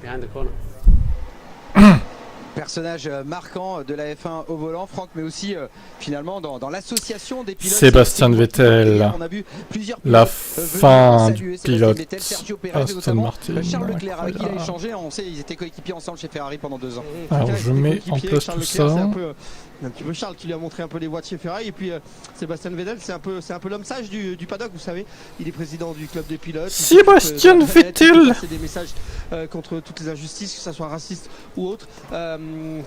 behind the corner. Personnage marquant de la F1 au volant, Franck, mais aussi finalement dans l'association des pilotes. Sébastien Vettel, on a vu plusieurs la fin du pilote Vettel, Sergio Pérez, Aston Martin. Charles Leclerc avec qui il a échangé. On sait, ils étaient coéquipiers ensemble chez Ferrari pendant 2 ans. Alors je mets en place tout ça. Un petit peu Charles qui lui a montré un peu les voies de chez Ferrari, et puis Sébastien Vettel, c'est un peu l'homme sage du paddock, vous savez. Il est président du club des pilotes. Sébastien Vettel, c'est des messages contre toutes les injustices, que ce soit racistes ou autres.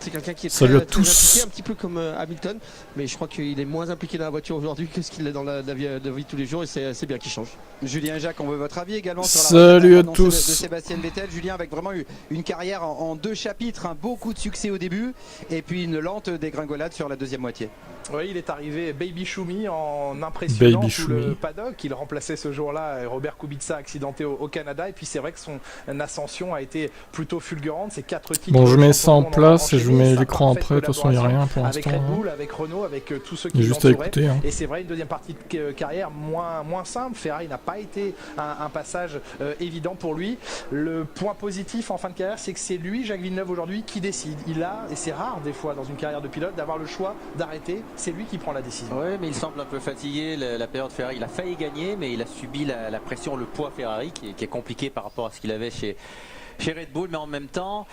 C'est quelqu'un qui est Salut à très tous. impliqué, un petit peu comme Hamilton, mais je crois qu'il est moins impliqué dans la voiture aujourd'hui que ce qu'il est dans la vie de tous les jours, et c'est bien qu'il change. Julien et Jacques, on veut votre avis également sur la Salut à retraite tous. de Sébastien Vettel. Julien avec vraiment une carrière en 2 chapitres, beaucoup de succès au début et puis une lente dégringolade sur la deuxième moitié. Oui, il est arrivé Baby Choumi en impressionnant Baby tout Choumi. le paddock. Il remplaçait ce jour-là Robert Kubica accidenté au Canada. Et puis c'est vrai que son ascension a été plutôt fulgurante. C'est 4 titres. Bon, je mets ça en champion place et je enchaînés, mets sa l'écran parfaite après. De toute façon, il n'y a rien pour avec l'instant. Red Bull, avec Renault, avec tous ceux Il y qui a juste à l'entouraient. écouter. Hein. Et c'est vrai, une deuxième partie de carrière moins simple. Ferrari n'a pas été un passage évident pour lui. Le point positif en fin de carrière, c'est que c'est lui, Jacques Villeneuve, aujourd'hui, qui décide. Il a, et c'est rare des fois dans une carrière de pilote, d'avoir le choix d'arrêter. C'est lui qui prend la décision. Oui, mais il semble un peu fatigué. La période Ferrari, il a failli gagner, mais il a subi la pression, le poids Ferrari qui est compliqué par rapport à ce qu'il avait chez Red Bull. Mais en même temps,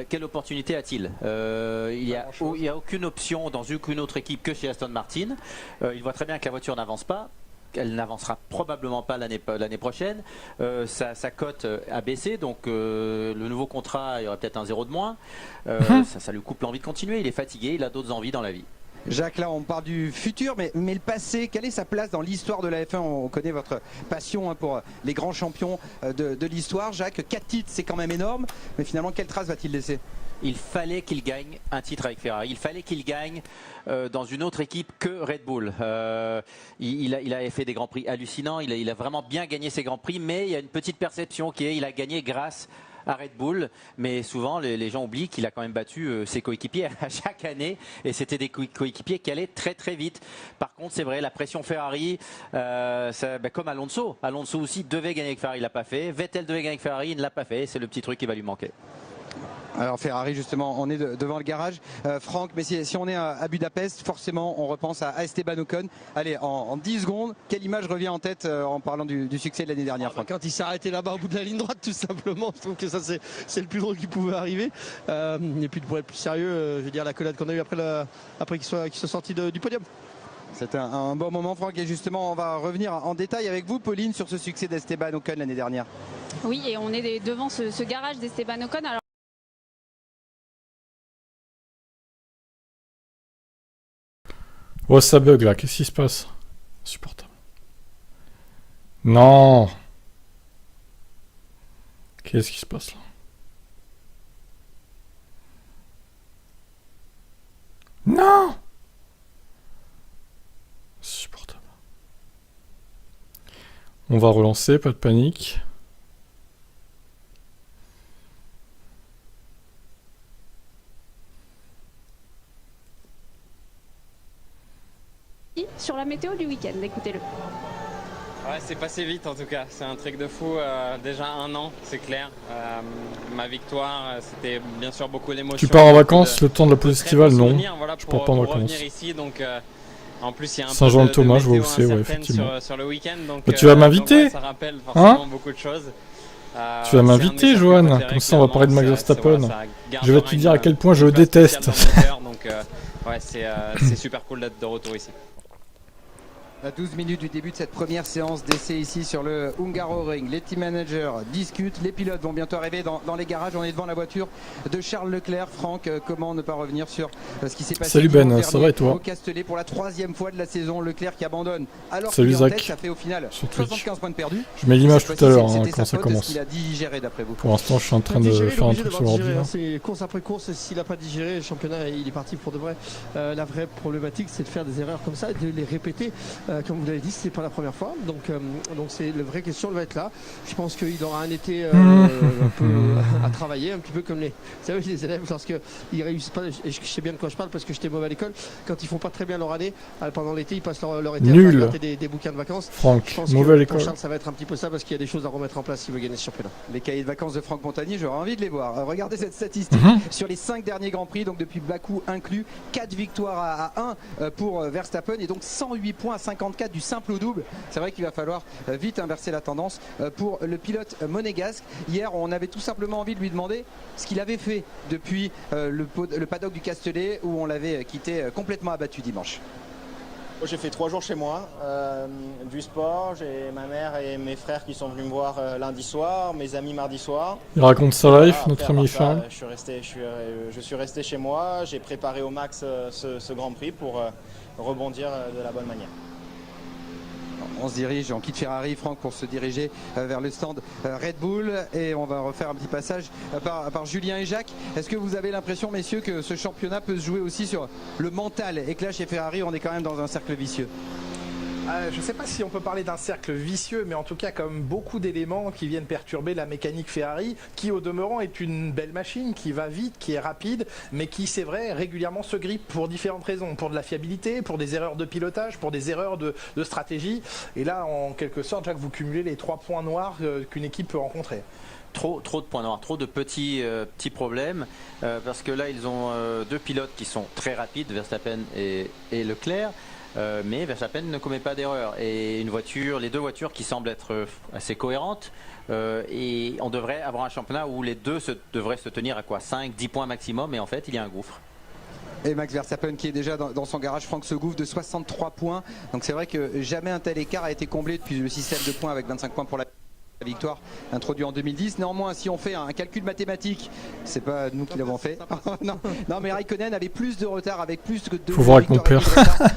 quelle opportunité a-t-il? Il n'y a aucune option dans aucune autre équipe que chez Aston Martin. Il voit très bien que la voiture n'avance pas. Elle n'avancera probablement pas l'année prochaine. Sa cote a baissé, donc le nouveau contrat, il y aura peut-être un 0 de moins. Ça lui coupe l'envie de continuer. Il est fatigué, il a d'autres envies dans la vie. Jacques, là on parle du futur, mais le passé, quelle est sa place dans l'histoire de la F1? On connaît votre passion pour les grands champions de l'histoire. Jacques, 4 titres, c'est quand même énorme, mais finalement quelle trace va-t-il laisser? Il fallait qu'il gagne un titre avec Ferrari. Il fallait qu'il gagne dans une autre équipe que Red Bull. Il a fait des grands prix hallucinants. Il a vraiment bien gagné ses grands prix, mais il y a une petite perception qui est il a gagné grâce à Red Bull, mais souvent les gens oublient qu'il a quand même battu ses coéquipiers à chaque année, et c'était des coéquipiers qui allaient très très vite. Par contre, c'est vrai, la pression Ferrari, comme Alonso aussi devait gagner avec Ferrari, il l'a pas fait. Vettel devait gagner avec Ferrari, il ne l'a pas fait. C'est le petit truc qui va lui manquer. Alors Ferrari justement, on est devant le garage. Franck, mais si on est à Budapest, forcément on repense à Esteban Ocon. Allez, en 10 secondes, quelle image revient en tête en parlant du succès de l'année dernière, Franck? Quand il s'est arrêté là-bas au bout de la ligne droite, tout simplement, je trouve que ça c'est le plus drôle qui pouvait arriver. Et puis pour être plus sérieux, je veux dire l'accolade qu'on a eu après qu'il soit sorti du podium. C'est un bon moment, Franck, et justement on va revenir en détail avec vous, Pauline, sur ce succès d'Esteban Ocon l'année dernière. Oui, et on est devant ce garage d'Esteban Ocon. Alors, Oh, ça bug là, qu'est-ce qui se passe? Insupportable. Non. Qu'est-ce qui se passe là? Non. Insupportable. On va relancer, pas de panique. sur la météo du week-end, écoutez-le. Ouais, c'est passé vite en tout cas, c'est un truc de fou, déjà 1 an, c'est clair. Ma victoire, c'était bien sûr beaucoup d'émotions. Tu pars en vacances le temps de la pause estivale? Non, voilà, je pars pas en vacances. Ici, donc, en plus, il y a un Saint-Jean-de-Thomas, je vois où c'est, ouais, effectivement. Sur le week-end, donc, tu vas m'inviter, ouais, ça rappelle forcément beaucoup de choses. Tu vas m'inviter, Johan, comme ça on va parler de Max Verstappen. Je vais te dire à quel point je le déteste. Donc, ouais, c'est super cool d'être de retour ici. À 12 minutes du début de cette première séance d'essai ici sur le Hungaroring, les team managers discutent, les pilotes vont bientôt arriver dans les garages. On est devant la voiture de Charles Leclerc. Franck, comment ne pas revenir sur ce qui s'est passé? Salut Ben, ça va et toi? Au Castellet pour la 3e fois de la saison, Leclerc qui abandonne. Alors salut qu'il est en Zach, tête, ça fait au final 75 points de perdus. Je mets l'image tout à l'heure quand ça commence. commence. Qu'il a digéré d'après vous? Pour l'instant, je suis en train de faire un truc sur l'ordi. C'est course après course, s'il n'a pas digéré le championnat, il est parti pour de vrai. La vraie problématique, c'est de faire des erreurs comme ça et de les répéter. Comme vous l'avez dit, c'est pas la première fois. Donc c'est la vraie question, elle va être là. Je pense qu'il aura un été un peu à travailler, un petit peu comme les élèves lorsqu'ils réussissent pas. Et je sais bien de quoi je parle parce que j'étais mauvais à l'école. Quand ils font pas très bien leur année, pendant l'été, ils passent leur été Nul. à gratter des bouquins de vacances. Franck, Je pense mauvais à que l'école. pour Charles, ça va être un petit peu ça parce qu'il y a des choses à remettre en place s'il veut gagner ce championnat. Les cahiers de vacances de Franck Montagny, j'aurais envie de les voir. Regardez cette statistique sur les 5 derniers Grands Prix, donc depuis Bakou inclus, 4 victoires à 1 pour Verstappen et donc 108 points à 54 du simple au double. C'est vrai qu'il va falloir vite inverser la tendance pour le pilote monégasque. Hier, on avait tout simplement envie de lui demander ce qu'il avait fait depuis le paddock du Castellet où on l'avait quitté complètement abattu dimanche. J'ai fait 3 jours chez moi, du sport, j'ai ma mère et mes frères qui sont venus me voir lundi soir, mes amis mardi soir. Il raconte sa life, Voilà, notre ami Charles. Je suis resté chez moi, j'ai préparé au max ce Grand Prix pour rebondir de la bonne manière. On se dirige, on quitte Ferrari, Franck, pour se diriger vers le stand Red Bull et on va refaire un petit passage par Julien et Jacques. Est-ce que vous avez l'impression, messieurs, que ce championnat peut se jouer aussi sur le mental et que là chez Ferrari on est quand même dans un cercle vicieux? Je ne sais pas si on peut parler d'un cercle vicieux, mais en tout cas comme beaucoup d'éléments qui viennent perturber la mécanique Ferrari, qui au demeurant est une belle machine, qui va vite, qui est rapide, mais qui c'est vrai régulièrement se grippe pour différentes raisons, pour de la fiabilité, pour des erreurs de pilotage, pour des erreurs de stratégie. Et là en quelque sorte, Jacques, vous cumulez les 3 points noirs qu'une équipe peut rencontrer. Trop de points noirs, trop de petits problèmes, parce que là ils ont 2 pilotes qui sont très rapides, Verstappen et Leclerc. Mais Verstappen ne commet pas d'erreur et les 2 voitures qui semblent être assez cohérentes et on devrait avoir un championnat où les deux devraient se tenir à quoi, 5-10 points maximum, et en fait il y a un gouffre. Et Max Verstappen qui est déjà dans son garage, Franck, se gouffre de 63 points, donc c'est vrai que jamais un tel écart a été comblé depuis le système de points avec 25 points pour la victoire introduit en 2010. Néanmoins, si on fait un calcul mathématique, c'est pas nous qui l'avons fait. non, mais Raikkonen avait plus de retard, avec plus que de. Faut voir avec mon père.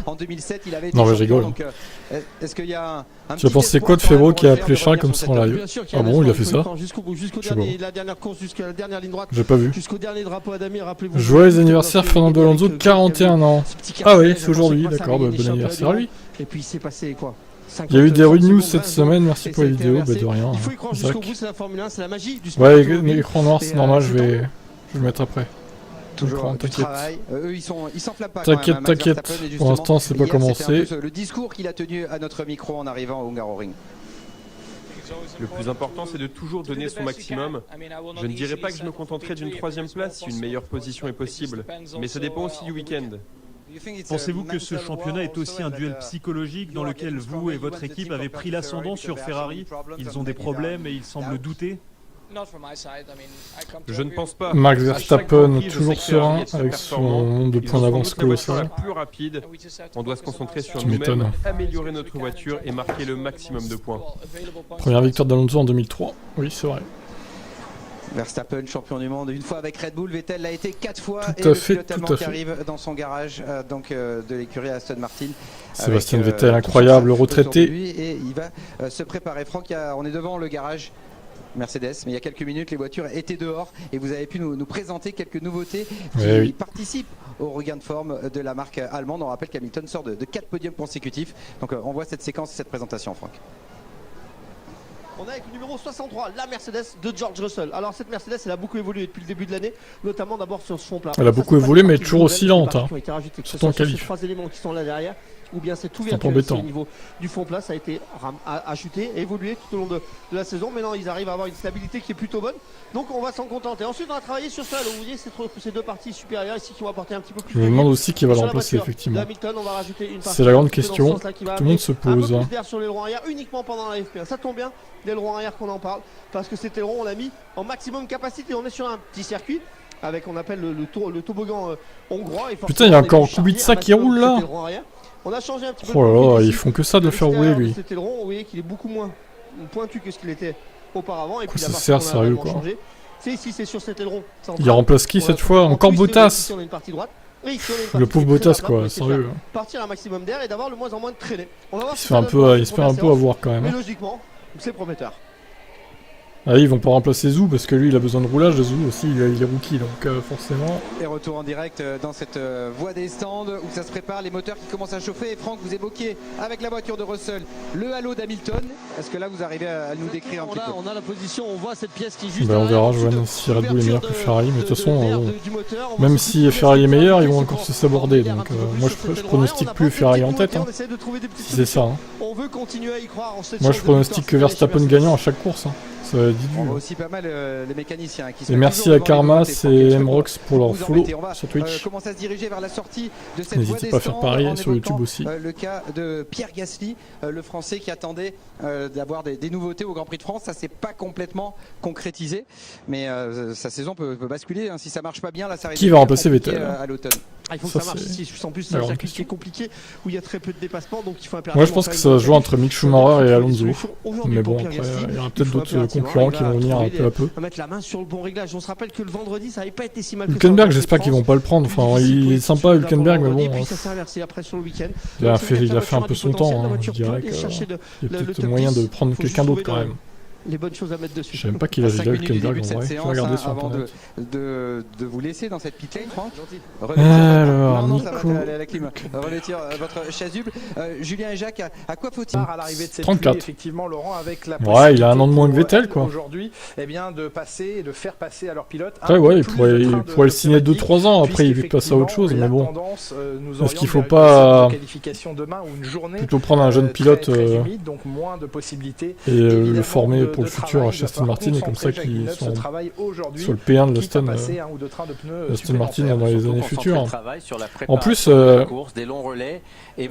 En 2007, il avait été non, mais je champion, rigole. donc, est-ce qu'il y a un Tu as pensé quoi de Févaux qui a appelé Charles comme ça en live? Ah bon, il a fait ça? Jusqu'au la dernière course, jusqu'à la dernière ligne droite. J'ai pas vu. Jusqu'au dernier drapeau à damier, rappelez-vous. Joyeux anniversaire Fernando Alonso, 41 ans. Ah oui, c'est aujourd'hui, d'accord, bon anniversaire à lui. Et puis il s'est passé quoi? Il y a eu des news cette semaine, merci pour les vidéos, de rien. Il faut y croire jusqu'au bout, c'est la Formule 1, c'est la magie du sport. Ouais, l'écran noir, c'est normal, je vais le mettre après. Toujours du t'inquiète. travail. Eux, ils s'enflappent pas. T'inquiète, pour l'instant, c'est pas commencé. Le discours qu'il a tenu à notre micro en arrivant au Hungaroring. Le plus important, c'est de toujours donner son maximum. Je ne dirais pas que je me contenterai d'une 3e place si une meilleure position est possible, mais ça dépend aussi du week-end. Pensez-vous que ce championnat est aussi un duel psychologique dans lequel vous et votre équipe avez pris l'ascendant sur Ferrari? Ils ont des problèmes et ils semblent douter? Je ne pense pas. Max Verstappen, toujours serein, avec son nombre de points d'avance colossal. Plus rapide. On doit se concentrer sur Tu m'étonnes. nous-mêmes, améliorer notre voiture et marquer le maximum de points. Première victoire d'Alonso en 2003, oui c'est vrai. Verstappen, champion du monde, une fois avec Red Bull, Vettel l'a été 4 fois. Tout à fait, qui arrive dans son garage de l'écurie Aston Martin. Sébastien Vettel, incroyable, retraité. Et il va se préparer. Franck, on est devant le garage Mercedes, mais il y a quelques minutes, les voitures étaient dehors et vous avez pu nous présenter quelques nouveautés qui participent au regain de forme de la marque allemande. On rappelle qu'Hamilton sort de 4 podiums consécutifs. Donc on voit cette séquence, cette présentation, Franck. On est avec le numéro 63, la Mercedes de George Russell. Alors cette Mercedes, elle a beaucoup évolué depuis le début de l'année, notamment d'abord sur ce fond plat. Elle a beaucoup évolué, mais toujours aussi lente. Surtout en qualif. Ces 3 éléments qui sont là derrière, ou bien cette ouverture au niveau du fond plat, ça a été ajouté, évolué tout au long de la saison. Maintenant, ils arrivent à avoir une stabilité qui est plutôt bonne. Donc on va s'en contenter. Ensuite, on va travailler sur ça. Vous voyez ces 2 parties supérieures ici qui vont apporter un petit peu plus. Je me demande aussi qui va le remplacer effectivement. C'est la grande question que tout le monde se pose. Un peu plus d'air sur l'aileron arrière uniquement pendant la FP1. Ça tombe bien, l'aileron arrière qu'on en parle, parce que cet aileron on l'a mis en maximum capacité. On est sur un petit circuit avec on appelle le toboggan hongrois. Putain, il y a encore Kubica qui roule là. On a changé un petit peu. Oh là là, ils font que ça de le faire rouler lui. Cet aileron, vous voyez qu'il est beaucoup moins pointu que ce qu'il était auparavant. Et puis ça sert sérieux quoi. C'est ici, c'est sur cet aileron. Il remplace qui cette fois? Encore Bottas. Le pauvre Bottas quoi, sérieux. Partir un maximum d'air et d'avoir le moins en moins de traîner. Il se fait un peu avoir quand même. Mais logiquement, c'est prometteur. Ah, ils vont pas remplacer Zhou parce que lui il a besoin de roulage. Zhou aussi il est rookie donc forcément. Et retour en direct dans cette voie des stands où ça se prépare, les moteurs qui commencent à chauffer. Et Franck, vous évoquiez avec la voiture de Russell le halo d'Hamilton. Est-ce que là vous arrivez à nous décrire un petit peu? On a la position, on voit cette pièce qui est juste. On verra Joanne si Red Bull est meilleur que Ferrari, mais de toute façon même si Ferrari est meilleur ils vont encore se saborder donc moi je pronostique plus Ferrari en tête si c'est ça. On veut continuer à y croire. Moi je pronostique que Verstappen gagnant à chaque course. Ça va être dit. On voit aussi pas mal les mécaniciens qui sont. Et merci à Karmas et Mrox pour leur follow sur Twitch. Commence à se diriger vers la sortie de cette voie N'hésitez des pas à faire stands, pareil sur YouTube aussi. Le cas de Pierre Gasly, le Français qui attendait d'avoir des nouveautés au Grand Prix de France. Ça s'est pas complètement concrétisé, mais sa saison peut basculer si ça marche pas bien. Là, ça qui va remplacer Vettel à l'automne? Il faut que ça marche ici. En plus, c'est un circuit qui est compliqué où il y a très peu de dépassements, donc il faut Moi, je pense que ça va se jouer entre Mick Schumacher et Alonso. Mais bon, après, il y aura peut-être d'autres concurrents qui vont venir un peu à peu. À mettre la main sur le bon réglage. On se rappelle que le vendredi, ça n'avait pas été si mal. Hülkenberg, j'espère qu'ils vont pas le prendre. Enfin, il est sympa Hülkenberg, mais bon. Et puis ça s'est inversé après sur le week-end. Il a fait un peu son temps. Je dirais qu'il y a peut-être moyen de prendre quelqu'un d'autre quand même. Les bonnes choses à mettre dessus. Je sais même pas qu'il a déjà Hülkenberg en vrai. Je vais regarder sur avant internet. de vous laisser dans cette pit lane, Franck. Alors, non, Nico. ça va, la clim. Reletire votre chasuble. Julien et Jacques, à quoi faut-il à l'arrivée de cette 34. pluie, effectivement, Laurent, avec la Ouais, il a un an de moins que Vettel, quoi. Aujourd'hui, eh bien, de faire passer à leur pilote. Après, ouais, il pourrait le signer 2-3 ans. Après, il passe à autre chose. Mais bon, est-ce qu'il faut pas plutôt prendre un jeune pilote donc moins de possibilités et le former pour le futur à Aston Martin et comme ça qu'ils sont sur le P1 de l'Aston Martin dans les années futures. En plus,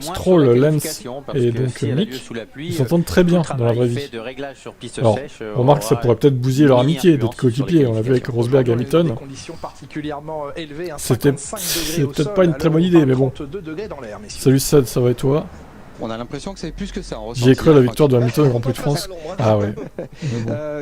Stroll, Lance et donc Mick, ils s'entendent très bien dans la vraie vie. Alors, remarque, ça pourrait peut-être bousiller leur amitié d'être coéquipiers. On l'a vu avec Rosberg et Hamilton. C'est peut-être pas une très bonne idée, mais bon. Salut Sad, ça va et toi? On a l'impression que c'est plus que ça. J'y ai cru à la victoire de Hamilton au Grand Prix de France. Ah ouais.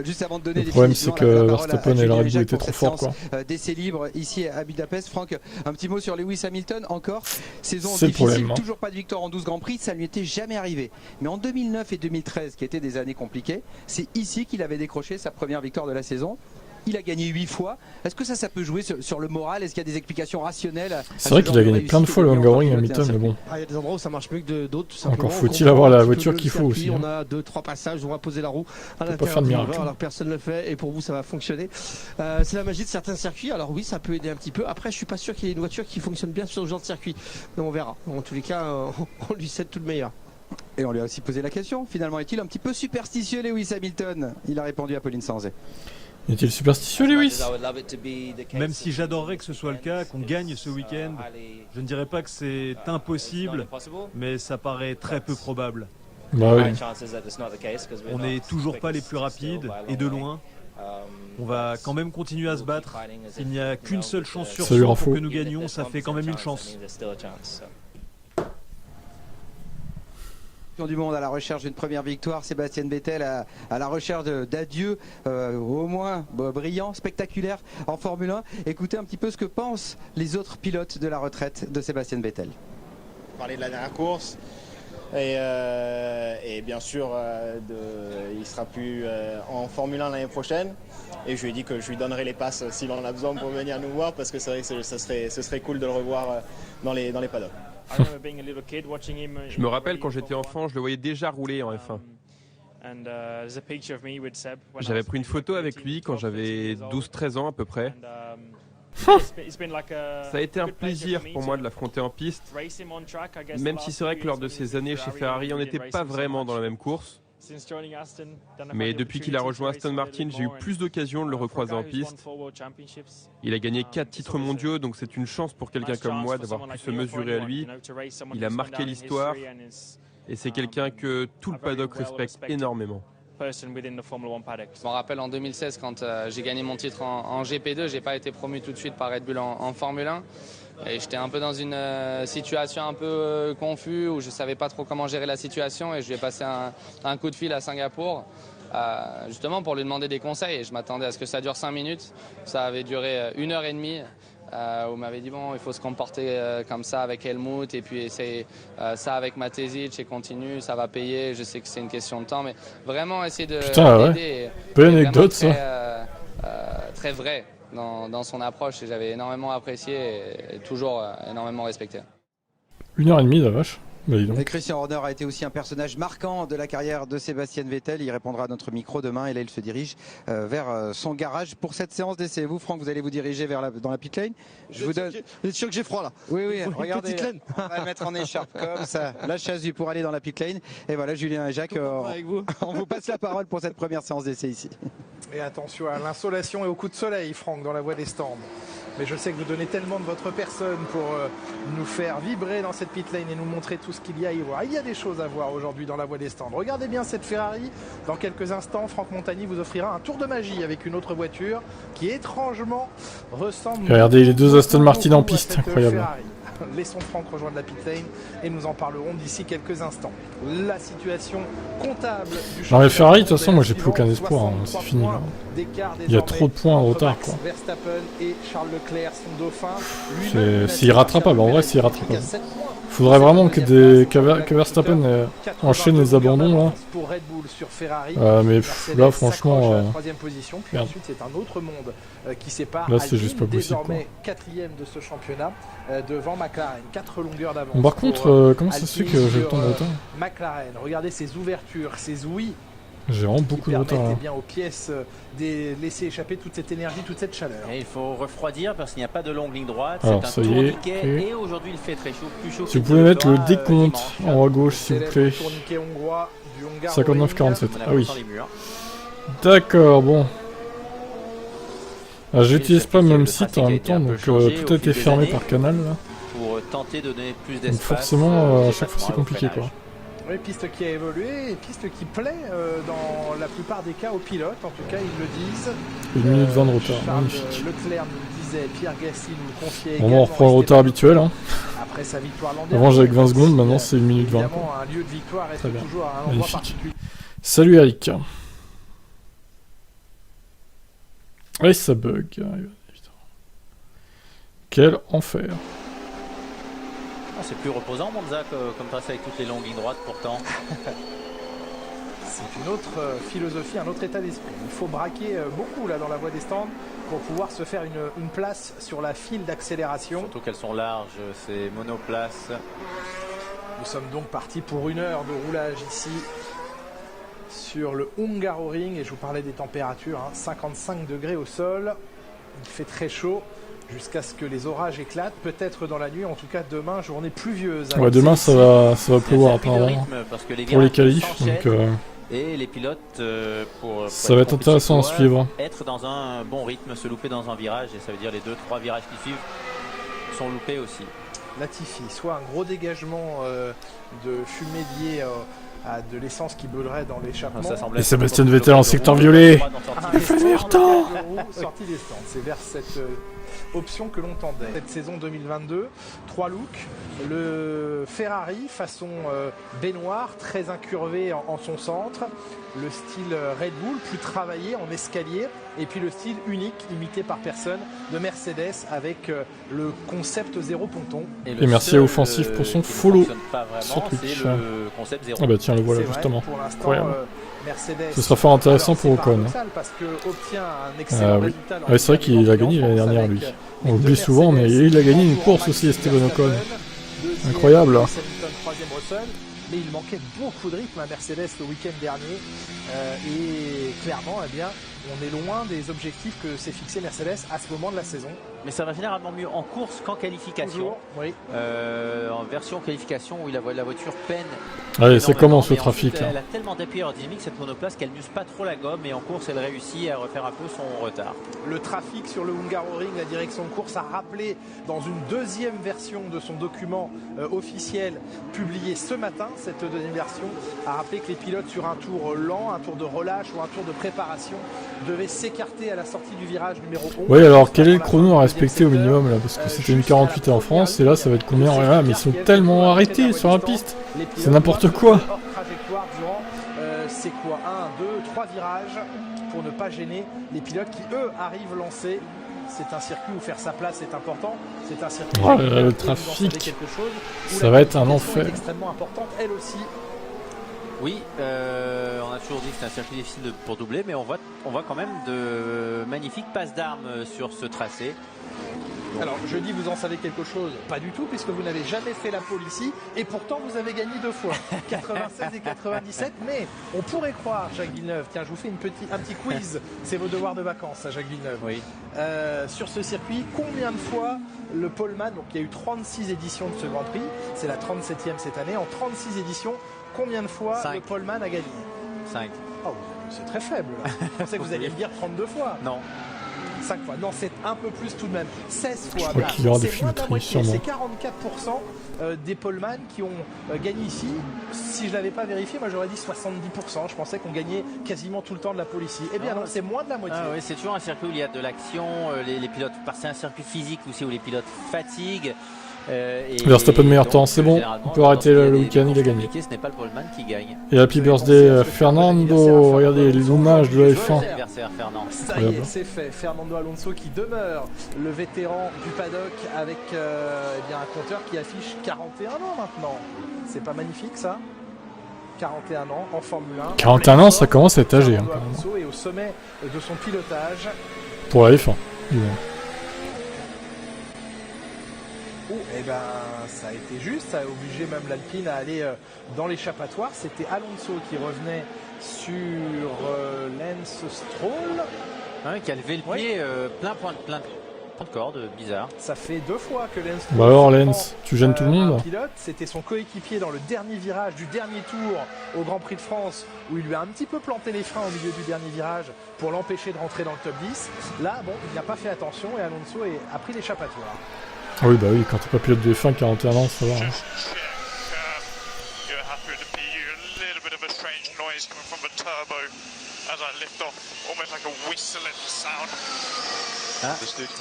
Juste avant de donner le problème, c'est que Verstappen et la Red Bull étaient trop forts, quoi. D'essai libre ici à Budapest. Franck, un petit mot sur Lewis Hamilton encore. Saison c'est difficile, toujours pas de victoire en 12 Grands Prix, ça lui était jamais arrivé. Mais en 2009 et 2013, qui étaient des années compliquées, c'est ici qu'il avait décroché sa première victoire de la saison. Il a gagné 8 fois. Est-ce que ça peut jouer sur le moral? Est-ce qu'il y a des explications rationnelles? C'est vrai qu'il a gagné plein de fois le Hungaroring Hamilton, mais bon. Il y a des endroits où ça marche mieux que d'autres. Encore faut-il avoir la voiture qu'il faut aussi. On a 2-3 passages, on va poser la roue à l'intérieur du miracle. Alors personne ne le fait et pour vous ça va fonctionner. C'est la magie de certains circuits. Alors oui, ça peut aider un petit peu. Après, je suis pas sûr qu'il y ait une voiture qui fonctionne bien sur ce genre de circuit. Mais on verra. En tous les cas, on lui souhaite tout le meilleur. Et on lui a aussi posé la question. Finalement, est-il un petit peu superstitieux, Lewis Hamilton? Il a répondu à Pauline Sanzé. Est-il superstitieux, Lewis? Même si j'adorerais que ce soit le cas, qu'on gagne ce week-end, je ne dirais pas que c'est impossible, mais ça paraît très peu probable. Bah oui. On n'est toujours pas les plus rapides, et de loin. On va quand même continuer à se battre. S'il n'y a qu'une seule chance sur 100 pour que nous gagnions, ça fait quand même une chance. Du monde à la recherche d'une première victoire, Sébastien Vettel à la recherche d'adieu au moins brillant, spectaculaire en Formule 1. Écoutez un petit peu ce que pensent les autres pilotes de la retraite de Sébastien Vettel. Parler de la dernière course et bien sûr il sera plus en Formule 1 l'année prochaine et je lui ai dit que je lui donnerai les passes s'il en a besoin pour venir nous voir parce que c'est vrai que ce serait cool de le revoir dans les paddocks. Je me rappelle quand j'étais enfant, je le voyais déjà rouler en F1. J'avais pris une photo avec lui quand j'avais 12-13 ans à peu près. Ça a été un plaisir pour moi de l'affronter en piste, même si c'est vrai que lors de ces années chez Ferrari, on n'était pas vraiment dans la même course. Mais depuis qu'il a rejoint Aston Martin, j'ai eu plus d'occasions de le recroiser en piste. Il a gagné 4 titres mondiaux, donc c'est une chance pour quelqu'un comme moi d'avoir pu se mesurer à lui. Il a marqué l'histoire et c'est quelqu'un que tout le paddock respecte énormément. Je me rappelle en 2016 quand j'ai gagné mon titre en GP2, j'ai pas été promu tout de suite par Red Bull en Formule 1. Et j'étais un peu dans une situation un peu confuse où je savais pas trop comment gérer la situation et je lui ai passé un coup de fil à Singapour justement pour lui demander des conseils. Et je m'attendais à ce que ça dure 5 minutes. Ça avait duré 1h30. Où m'avait dit bon, il faut se comporter comme ça avec Helmut et puis essayer ça avec Matezic et continue, ça va payer. Je sais que c'est une question de temps, mais vraiment essayer de d'aider. Belle anecdote ça. Très vrai dans son approche et j'avais énormément apprécié et toujours énormément respecté. 1h30 la vache. Et Christian Horner a été aussi un personnage marquant de la carrière de Sébastien Vettel. Il répondra à notre micro demain et là il se dirige vers son garage pour cette séance d'essai. Vous Franck, vous allez vous diriger dans la pit lane. Je vous donne. Vous êtes sûr que j'ai froid là? Oui, regardez, on va le mettre en écharpe comme ça, la chasse pour aller dans la pit lane. Et voilà, Julien et Jacques, on vous passe la parole pour cette première séance d'essai ici. Et attention à l'insolation et au coup de soleil, Franck, dans la voie des stands. Mais je sais que vous donnez tellement de votre personne pour nous faire vibrer dans cette pit lane et nous montrer tout ce qu'il y a à y voir. Il y a des choses à voir aujourd'hui dans la voie des stands. Regardez bien cette Ferrari. Dans quelques instants, Franck Montagny vous offrira un tour de magie avec une autre voiture qui étrangement ressemble... Regardez les deux Aston Martin en piste, incroyable. Ferrari. Laissons Franck rejoindre la pit lane et nous en parlerons d'ici quelques instants. La situation comptable du non mais Ferrari, de toute façon, moi j'ai plus aucun espoir, hein. C'est fini là. Il y a trop de points en retard quoi. Verstappen et Charles Leclerc sont dauphins. C'est irrattrapable, en vrai c'est irrattrapable. Faudrait vraiment que Verstappen enchaîne les abandons là. Pour Red Bull sur Ferrari. Mais là franchement. Troisième position. Puis ensuite c'est un autre monde qui sépare. Là c'est juste pas possible. Désormais quatrième de ce championnat devant McLaren. 4 longueurs d'avance. Bon, par contre, comment ça se fait que j'ai le temps de retard? McLaren, regardez ses ouvertures, ses ouïes. J'ai vraiment beaucoup de retard là. Bien aux pièces laisser échapper toute cette énergie, toute cette chaleur. Et il faut refroidir parce qu'il n'y a pas de longue ligne droite. Alors c'est un tourniquet et aujourd'hui il fait très chaud, plus chaud. Si vous pouvez mettre le décompte en haut à gauche s'il vous plaît. 59-47. Ah oui. D'accord, bon. J'utilise pas le même site en même temps, donc tout a été fermé par Canal là. Pour tenter de donner plus d'espace. Donc forcément, à chaque fois c'est compliqué quoi. Oui, piste qui a évolué, et piste qui plaît dans la plupart des cas aux pilotes, en tout cas ils le disent. 1 minute 20 de retard, magnifique. Leclerc nous le disait, Pierre Gasly nous le confiait. Bon, on reprend le retard habituel. Hein. Après sa victoire avant j'avais 20 secondes, maintenant c'est 1 minute 20. Un lieu de victoire reste toujours un endroit particulier. Salut Eric. Oui, ça bug. Quel enfer. C'est plus reposant Monza comme passer avec toutes les longues lignes droites pourtant. C'est une autre philosophie, un autre état d'esprit. Il faut braquer beaucoup là dans la voie des stands pour pouvoir se faire une place sur la file d'accélération. Surtout qu'elles sont larges, c'est monoplace. Nous sommes donc partis pour 1 heure de roulage ici sur le Hungaroring et je vous parlais des températures, hein, 55 degrés au sol, il fait très chaud. Jusqu'à ce que les orages éclatent, peut-être dans la nuit, en tout cas demain, journée pluvieuse. Ouais, demain ça va pleuvoir apparemment pour les qualifs, donc et les pilotes pour ça va être intéressant à suivre. Être dans un bon rythme, se louper dans un virage, et ça veut dire les 2-3 virages qui suivent sont loupés aussi. Latifi, soit un gros dégagement de fumée lié à de l'essence qui brûlerait dans l'échappement. Et Sébastien Vettel en secteur violet. Il fait meilleur temps. Sortie des stands, c'est vers cette option que l'on tendait. Cette saison 2022, 3 looks, le Ferrari façon baignoire, très incurvé en son centre, le style Red Bull, plus travaillé en escalier, et puis le style unique, imité par personne, de Mercedes avec le concept zéro ponton. Et merci à Offensif pour son follow sur Twitch. Ah bah tiens, le voilà justement. Incroyable. Ce sera fort intéressant pour Ocon. Ouais, c'est vrai qu'il a gagné l'année dernière lui. On l'oublie souvent, mais il a gagné une course aussi, Esteban Ocon. Incroyable là. Mais il manquait beaucoup de rythme à Mercedes le week-end dernier. Et clairement, eh bien, on est loin des objectifs que s'est fixé Mercedes à ce moment de la saison. Mais ça va généralement mieux en course qu'en qualification. Toujours, oui. En version qualification où la voiture peine. Allez, ça commence le trafic. Ensuite, elle a tellement d'appui aérodynamique cette monoplace qu'elle n'use pas trop la gomme et en course elle réussit à refaire un peu son retard. Le trafic sur le Hungaroring, la direction de course a rappelé dans une deuxième version de son document officiel publié ce matin, cette deuxième version a rappelé que les pilotes sur un tour lent, un tour de relâche ou un tour de préparation devaient s'écarter à la sortie du virage numéro 11. Oui, alors quel est le chrono à respecter au minimum là? Parce que c'était une 48 en France et là ça va être combien? Ouais, mais ils sont tellement arrêtés sur la piste, c'est n'importe quoi. C'est quoi? 1, 2, 3 virages pour ne pas gêner les pilotes qui eux arrivent lancés c'est un circuit où faire sa place est important. C'est un circuit le trafic, ça va être un enfer. Est extrêmement importante, elle aussi. Oui, on a toujours dit que c'est un circuit difficile pour doubler, mais on voit quand même de magnifiques passes d'armes sur ce tracé. Donc. Alors, jeudi, vous en savez quelque chose? Pas du tout, puisque vous n'avez jamais fait la pole ici, et pourtant vous avez gagné 2 fois, 96 et 97, mais on pourrait croire, Jacques Villeneuve, tiens, je vous fais un petit quiz, c'est vos devoirs de vacances, à Jacques Villeneuve. Oui. Sur ce circuit, combien de fois le poleman, donc il y a eu 36 éditions de ce Grand Prix, c'est la 37e cette année, en 36 éditions, combien de fois 5. le poleman a gagné? 5. Oh, c'est très faible. Là. Je pensais que vous alliez me dire 32 fois. Non. 5 fois. Non, c'est un peu plus tout de même. 16 fois. Je crois qu'il y aura des filtres sûrement. C'est 44% des poleman qui ont gagné ici. Si je l'avais pas vérifié, moi j'aurais dit 70%. Je pensais qu'on gagnait quasiment tout le temps de la pole ici. Eh bien non, c'est moins de la moitié. Ah, oui, c'est toujours un circuit où il y a de l'action. Les pilotes, c'est un circuit physique aussi où les pilotes fatiguent. Verstappen meilleur temps, c'est bon, on peut arrêter le week-end, il a gagné. Ce n'est pas le poleman qui gagne. Et happy birthday Fernando, regardez l'hommage de la F1. Ça y est, c'est fait. Fernando Alonso qui demeure le vétéran du paddock avec eh bien, un compteur qui affiche 41 ans maintenant. C'est pas magnifique ça? 41 ans en Formule 1. 41 ans, ça commence à être âgé. Alonso est au sommet de son pilotage. Pour la F1, du moins. Eh ben, ça a été juste, ça a obligé même l'Alpine à aller dans l'échappatoire. C'était Alonso qui revenait sur Lance Stroll. Hein, qui a levé le pied plein de corde, bizarre. Ça fait 2 fois que Lance Stroll. Bah alors Lance, tu gênes tout le monde. C'était son coéquipier dans le dernier virage du dernier tour au Grand Prix de France où il lui a un petit peu planté les freins au milieu du dernier virage pour l'empêcher de rentrer dans le top 10. Là, bon, il n'a pas fait attention et Alonso a pris l'échappatoire. Ah oui, bah oui, quand t'es pas pilote de F1, 41 ans, ça va. Hein. Ah,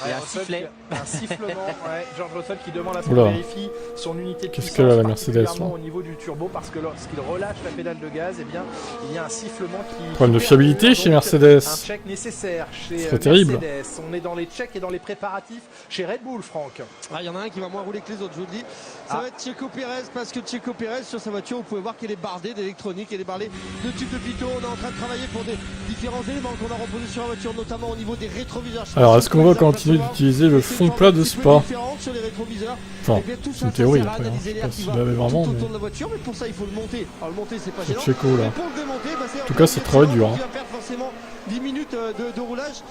il y a un sifflet. Un sifflement, ouais. George Russell qui demande à ce qu'on vérifie son unité de puissance. Qu'est-ce qu'elle a la Mercedes là au niveau du turbo parce que lorsqu'il relâche la pédale de gaz, eh bien, il y a un sifflement qui... Problème de fiabilité chez Mercedes. Un check nécessaire chez Mercedes. Terrible. On est dans les checks et dans les préparatifs chez Red Bull, Franck. Il y en a un qui va moins rouler que les autres, je vous le dis. Ça va être Checo Pérez parce que Checo Pérez sur sa voiture, vous pouvez voir qu'elle est bardée d'électronique, elle est bardée de tubes de pitot. On est en train de travailler pour des différents éléments qu'on a reposés sur la voiture, notamment au niveau des rétroviseurs. Alors est-ce qu'on va continuer d'utiliser le fond plat de Spa? Enfin, c'est une théorie après, hein. Je sais pas si vous l'avez vraiment, mais... autour de la voiture, mais pour ça il faut le monter. Alors le monter c'est pas gênant. Checo là. Pour le démonter, en tout cas c'est très dur. Hein. Forcément 10 minutes de roulage.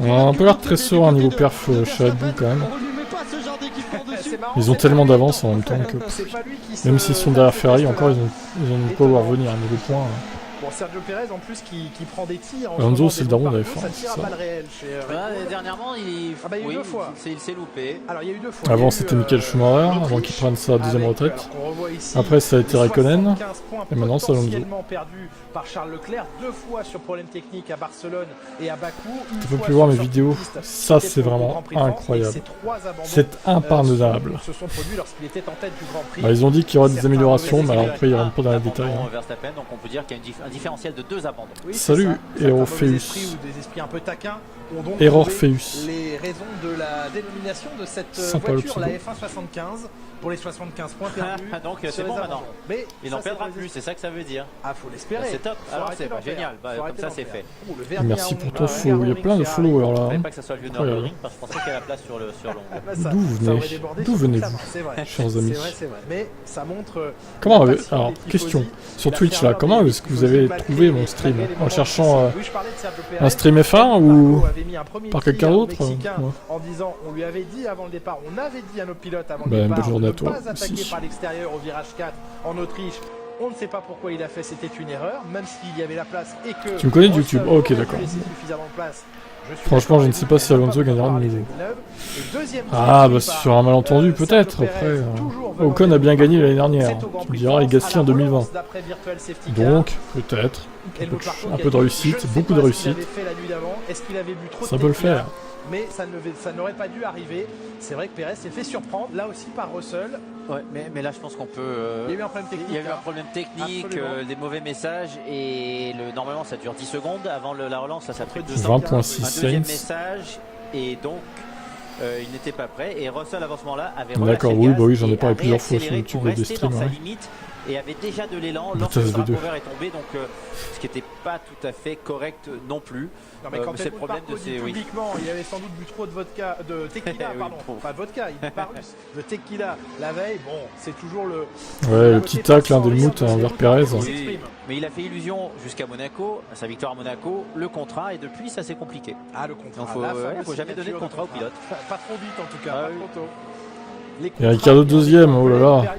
On a un peu l'air très serein niveau perf chez Red Bull quand même. Ils ont tellement d'avance en même temps que... Même s'ils sont derrière Ferrari, encore ils ont de quoi voir venir niveau point. Bon, Sergio Pérez en plus qui prend des tirs. Alonso c'est le daron de la ça tire à balles réelles chez dernièrement il y a eu 2 fois. Il s'est loupé. Alors il y a eu 2 fois. Avant c'était Michael Schumacher, avant qu'il prenne sa deuxième retraite. Après ça a été Raikkonen. Et maintenant c'est Alonso. Perdu par Charles Leclerc 2 fois sur problème technique à Barcelone et à Bakou. Tu peux plus voir mes vidéos. Ça c'est vraiment incroyable. C'est impardonnable. Bah, ils ont dit qu'il y aura des améliorations, mais alors après ils rentrent pas dans les détails. Donc on peut dire qu'il y a un différentiel de 2 abandons. Salut Erorpheus. Erorpheus. Les raisons de la dénomination de cette voiture, la F1 75, pour les 75 points perdus. Donc c'est bon maintenant. Mais il n'en perdra plus, c'est ça que ça veut dire. Ah, faut l'espérer. C'est top. Alors c'est génial. Comme ça c'est fait. Merci pour ton follow. Il y a plein de followers là. Je ne pas que ça soit le Nürburgring parce que je pensais qu'il y a la place sur l'ongle. D'où venez-vous, chers amis? C'est vrai. Mais ça montre. Comment alors question sur Twitch là, comment est-ce que vous avez trouvé mon stream? En cherchant un stream F1 ou par quelqu'un d'autre? En disant, on lui avait dit avant le départ, on avait dit à nos pilotes avant le départ de ne pas attaquer par l'extérieur au virage 4 en Autriche. On ne sait pas pourquoi il a fait, c'était une erreur, même s'il y avait la place et que... Tu me connais de YouTube? Oh, ok, d'accord. Franchement, je ne sais pas si Alonso gagnera de nouveau. Ah, bah sur un malentendu peut-être, après. Ocon a bien gagné l'année dernière. Tu me diras, et Gasly en 2020. Donc, peut-être, un peu de réussite, beaucoup de réussite. Ça peut le faire. Mais ça n'aurait pas dû arriver. C'est vrai que Pérez s'est fait surprendre, là aussi par Russell. Ouais, mais là je pense qu'on peut... Il y a eu un problème technique. Il y a eu un problème technique, des mauvais messages, et normalement ça dure 10 secondes. Avant la relance, ça a pris 2 secondes. 20.6 un deuxième message, et donc il n'était pas prêt. Et Russell, avant ce moment-là, avait relâché D'accord, le oui, gaz bah oui, j'en ai et parlé a plusieurs fois réaccéléré sur pour YouTube des rester dans streams. sa Ouais. limite et avait déjà de l'élan lorsque Bottas le drapeau V2. vert est tombé, donc ce qui n'était pas tout à fait correct non plus. Non mais quand c'est le problème de ces publiquement, il avait sans doute bu trop de vodka, de tequila, pardon, pas de vodka, il n'est pas russe, de tequila la veille. Bon, c'est toujours le. Ouais, le petit tacle d'Helmut envers Perez. Oui, mais il a fait illusion jusqu'à Monaco, à sa victoire à Monaco, le contrat, et depuis ça c'est compliqué. Ah, le contrat. Il faut jamais donner de contrat au pilote. Pas trop vite en tout cas, pas trop tôt. Et Ricciardo deuxième, oh là là,